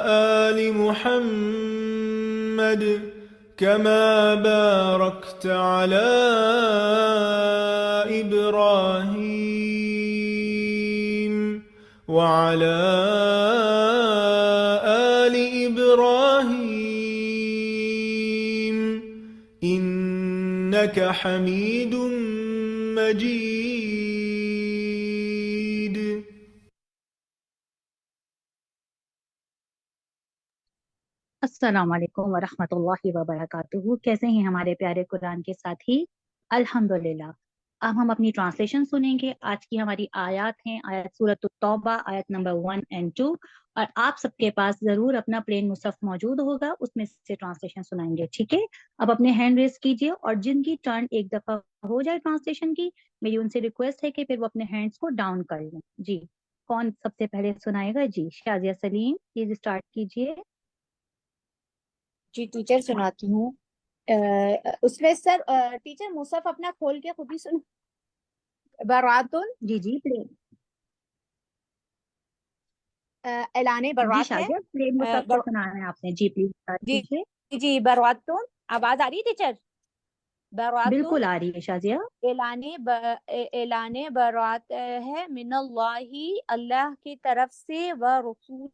آل محمد كما باركت على إبراهيم وعلى آل إبراهيم إنك حميد مجيد. السلام علیکم ورحمۃ اللہ وبرکاتہ. کیسے ہیں ہمارے پیارے قرآن کے ساتھی؟ الحمدللہ. اب ہم اپنی ٹرانسلیشن سنیں گے. آج کی ہماری آیات ہیں آیت سورۃ التوبہ آیت نمبر 1 اور 2. اور آپ سب کے پاس ضرور اپنا پلین مصحف موجود ہوگا، اس میں سے ٹرانسلیشن سنائیں گے. ٹھیک ہے، اب اپنے ہینڈ ریز کیجئے اور جن کی ٹرن ایک دفعہ ہو جائے ٹرانسلیشن کی، میری ان سے ریکویسٹ ہے کہ پھر وہ اپنے ہینڈز کو ڈاؤن کر لیں. جی کون سب سے پہلے سنائے گا؟ جی شازیہ سلیم پلیز اسٹارٹ کیجئے. جی ٹیچر سناتی ہوں. اس میں سر ٹیچر مصحف اپنا کھول کے خود ہی سن. براتن جی جی پلین اعلان جی برات ہے. شازیہ پلین مصحف کو سنانا ہے آپ نے. جی پلیز اسٹارٹ جی کیجئے. جی براتن. آواز آ رہی ہے ٹیچر؟ براتن بالکل آ رہی ہے شازیہ. اعلان برات ہے من اللہ، اللہ کی طرف سے، و رسول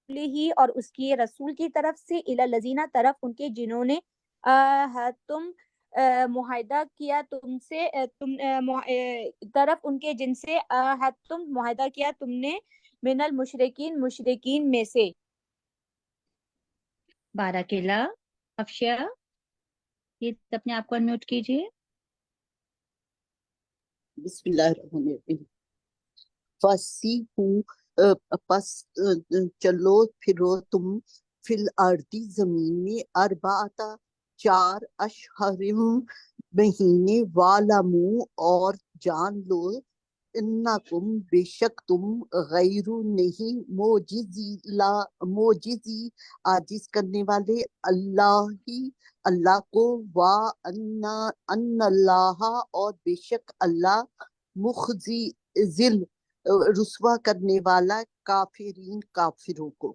ہی اور اس کی رسول کی طرف سے، الی الذین طرف ان کے جنہوں نے تم معاہدہ کیا تم سے، طرف ان کے جن سے تم معاہدہ کیا تم نے، من المشرکین مشرکین میں سے. بارک اللہ. افشا پلیز اپنے آپ کو انمیوٹ کیجئے. بسم اللہ الرحمن الرحیم. فَسِیحُوا پس چلو پھرو تم فی الارض زمین میں، اربعۃ 4 اشہر مہینے، وَاعْلَمُوا اور جان لو، انکم بے شک تم، غیر نہیں موجزی عاجز کرنے والے، اللہ کو، ان اللہ اور بے شک اللہ، مخزی ذل رسوا کرنے والا کافرین کافروں کو.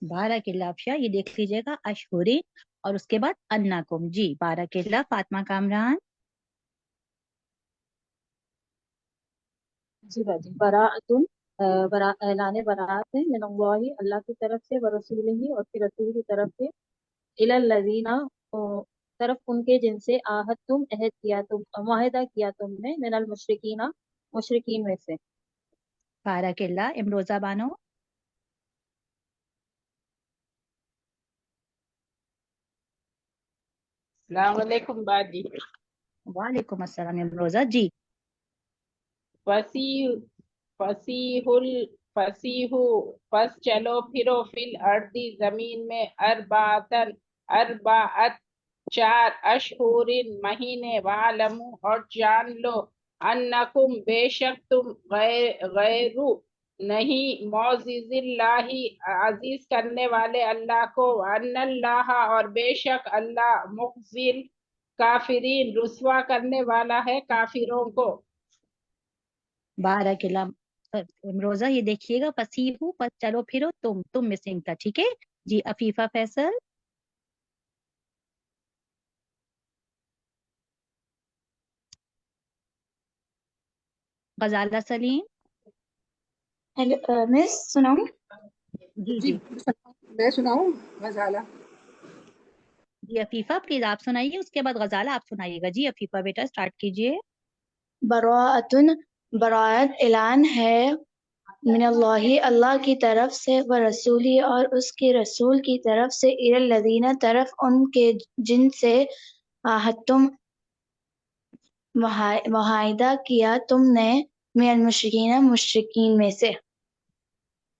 بارک اللہ. افشا یہ دیکھ لیجئے گا اشہرین اور اس کے بعد انکم. جی بارک اللہ. فاطمہ کامران. جی باجی براءتن اعلان براءت ہے من اللہ اللہ کی طرف سے، ورسولہ اور پھر رسول کی طرف سے، الی الذین طرف ان کے جن سے عاہدتم عہد کیا تم معاہدہ کیا تم نے، من المشرکین مشرکین میں سے. بارک اللہ. امروزہ بانو. السلام علیکم باجی. وعلیکم السلام امروزہ. جی فسیحو پس چلو پھرو فی الارض زمین میں، اربعۃ 4 اشہر مہینے، وعلموا اور جان لو، انکم بے شک تم، غیر نہیں معزز اللہ عزیز کرنے والے اللہ کو، ان اللہ اور بے شک اللہ، مخزل کافرین رسوا کرنے والا ہے کافروں کو. بارک اللہ. امروزہ یہ دیکھیے گا فسیحو پس چلو پھرو تم مسنگ تھا. ٹھیک ہے جی. عفیفہ فیصل. غزالہ سلیم. مس سناؤں؟ جی جی میں سناؤں غزالہ؟ جی عفیفہ پلیز آپ سنائیے، اس کے بعد غزالہ آپ سنائیے گا. جی عفیفہ بیٹا اسٹارٹ کیجئے. براءتن برائت اعلان ہے من اللہ اللہ کی طرف سے، و رسولی اور اس کے رسول کی طرف سے، الی الذین طرف ان کے جن سے عاہدتم معاہدہ کیا تم نے، من المشرکین مشرکین میں سے.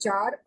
4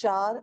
4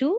2।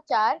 4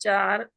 4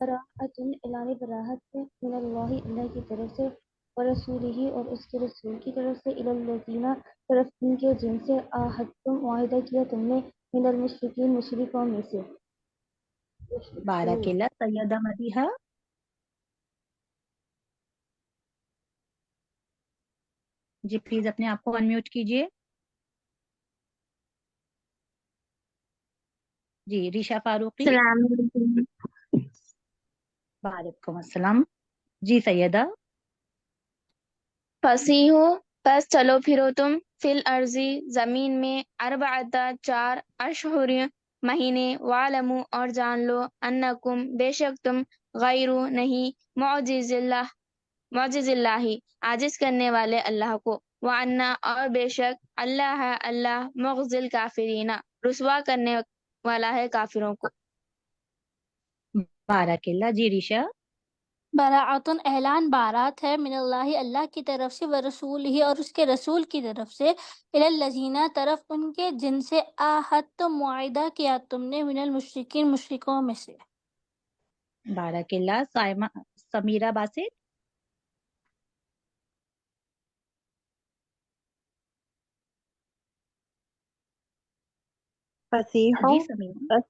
براءۃ اعلان براحت ہے من اللہ اللہ کی طرف سے ورسولہ اور اس کے رسول کی طرف سے الی الذین طرف ان کے جن سے عاہدتم معاہدہ کیا تم نے من المشرکین مشرکوں میں سے بارک اللہ سیدہ مدیحہ. جی پلیز اپنے آپ کو انمیوٹ کیجیے. جی ریشا فاروقی. السلام علیکم. وعلیکم السلام. جی سیدہ. فصیحو پس چلو پھرو تم فی الارضی زمین میں اربعتا 4 اشہر مہینے وعلمو اور جان لو انکم بے شک تم غیرو نہیں معجز اللہ عاجز کرنے والے اللہ کو وعنا اور بے شک اللہ اللہ مغزل کافرین رسوا کرنے والا ہے کافروں کو. بارک اللہ. جی ریشا. براعتن اعلان بارات ہے من اللہ اللہ کی طرف سے ورسول ہی اور اس کے رسول کی طرف سے الی الذین طرف ان کے جن سے عاہدتم معاہدہ کیا تم نے من المشرکین مشرکوں میں سے. بارک اللہ. سمیرہ باسط. فسیحو جی سمیرہ. بس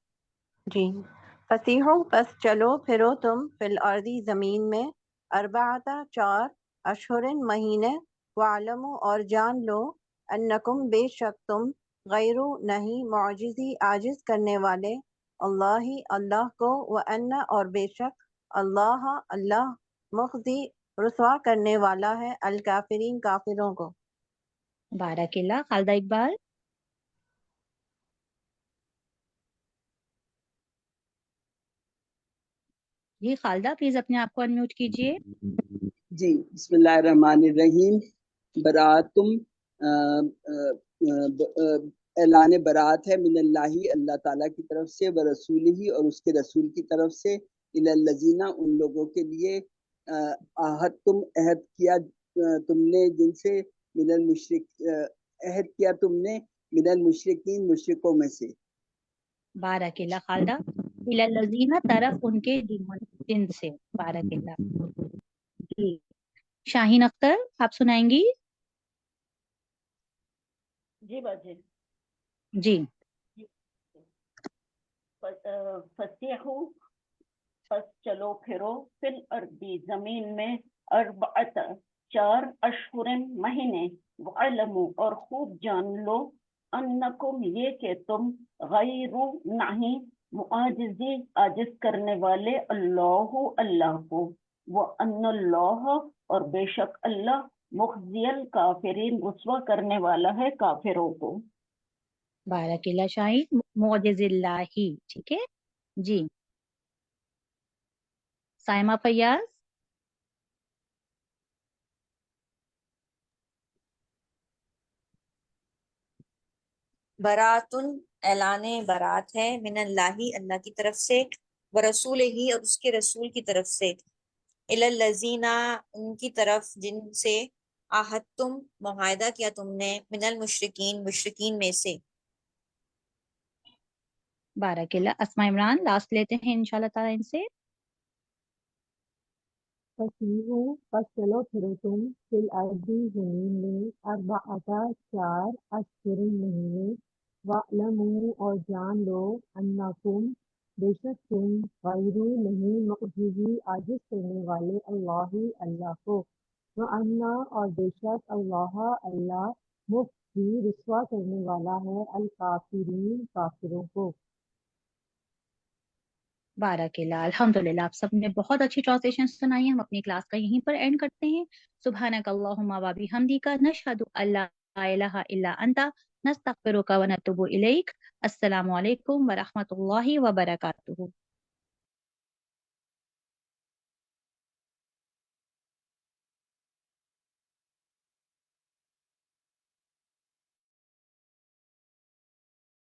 جی فسیحو بس چلو پھرو تم فی الارضی زمین میں اربعتا 4 اشہرن مہینے وعلمو اور جان لو انکم بے شک تم غیرو نہیں معجزی عاجز کرنے والے اللہ اللہ کو وان اور بے شک اللہ اللہ مخزی رسوا کرنے والا ہے الکافرین کافروں کو. بارک اللہ. خالدہ اقبال. جی خالدہ پلیز اپنے آپ کو انمیوٹ کیجیے. جی بسم اللہ الرحمن الرحیم. براتم اعلان برات ہے من اللہ اللہ تعالیٰ کی طرف سے ورسول ہی اور اس کے رسول کی طرف سے الی الذین ان لوگوں کے لیے عہدتم عہد کیا تم نے جن سے من المشرک عہد کیا تم نے من المشرکین مشرکوں میں سے. بارک اللہ. خالدہ. الی الذین طرف ان کے جن سے. بارک اللہ. جی شاہین اختر آپ سنائیں گی. جی باجی. جی. فسیحو پس چلو پھرو فی الارضی زمین میں اربعتا 4 اشہر مہینے وعلمو اور خوب جان لو انکم یہ کہ تم غیرو نہیں معاجزی عاجز کرنے والے اللہ اللہ کو وان اللہ اور بے شک اللہ مخزی الکافرین رسوا کرنے والا ہے کافروں کو. بارک اللہ. شاہین معجز اللہ. ٹھیک ہے. جی سائمہ فیاض. براتن اعلان برات ہے من اللہ اللہ کی طرف سے ورسول ہی اور اس کے رسول کی طرف سے الی الذین ان کی طرف جن سے عاہدتم معاہدہ کیا تم نے من المشرکین مشرکین میں سے. بارک اللہ. اسماء عمران لاسٹ لیتے ہیں انشاءاللہ تعالیٰ ان سے. فسیحو پس چلو پھرو تم فی الارضی زمین میں اربعتا 4 اشہر مہینے وعلمو اور جان لو انکم بے شک تم غیرو نہیں معجزی عاجز کرنے والے اللہ اللہ کو وَأَنَّا اور بے شک اللہ اللہ مخزی رسوا کرنے والا ہے الکافرین کافروں کو. بارک اللہ. الحمدللہ آپ سب نے بہت اچھی ٹرانسلیشن سنائی ہے. ہم اپنی کلاس کا یہیں پر اینڈ کرتے ہیں. سبحانک اللہم و بحمدک نشہد ان لا الہ الا انت نستغفرک و نتوب الیک. السلام علیکم ورحمۃ اللہ وبرکاتہ.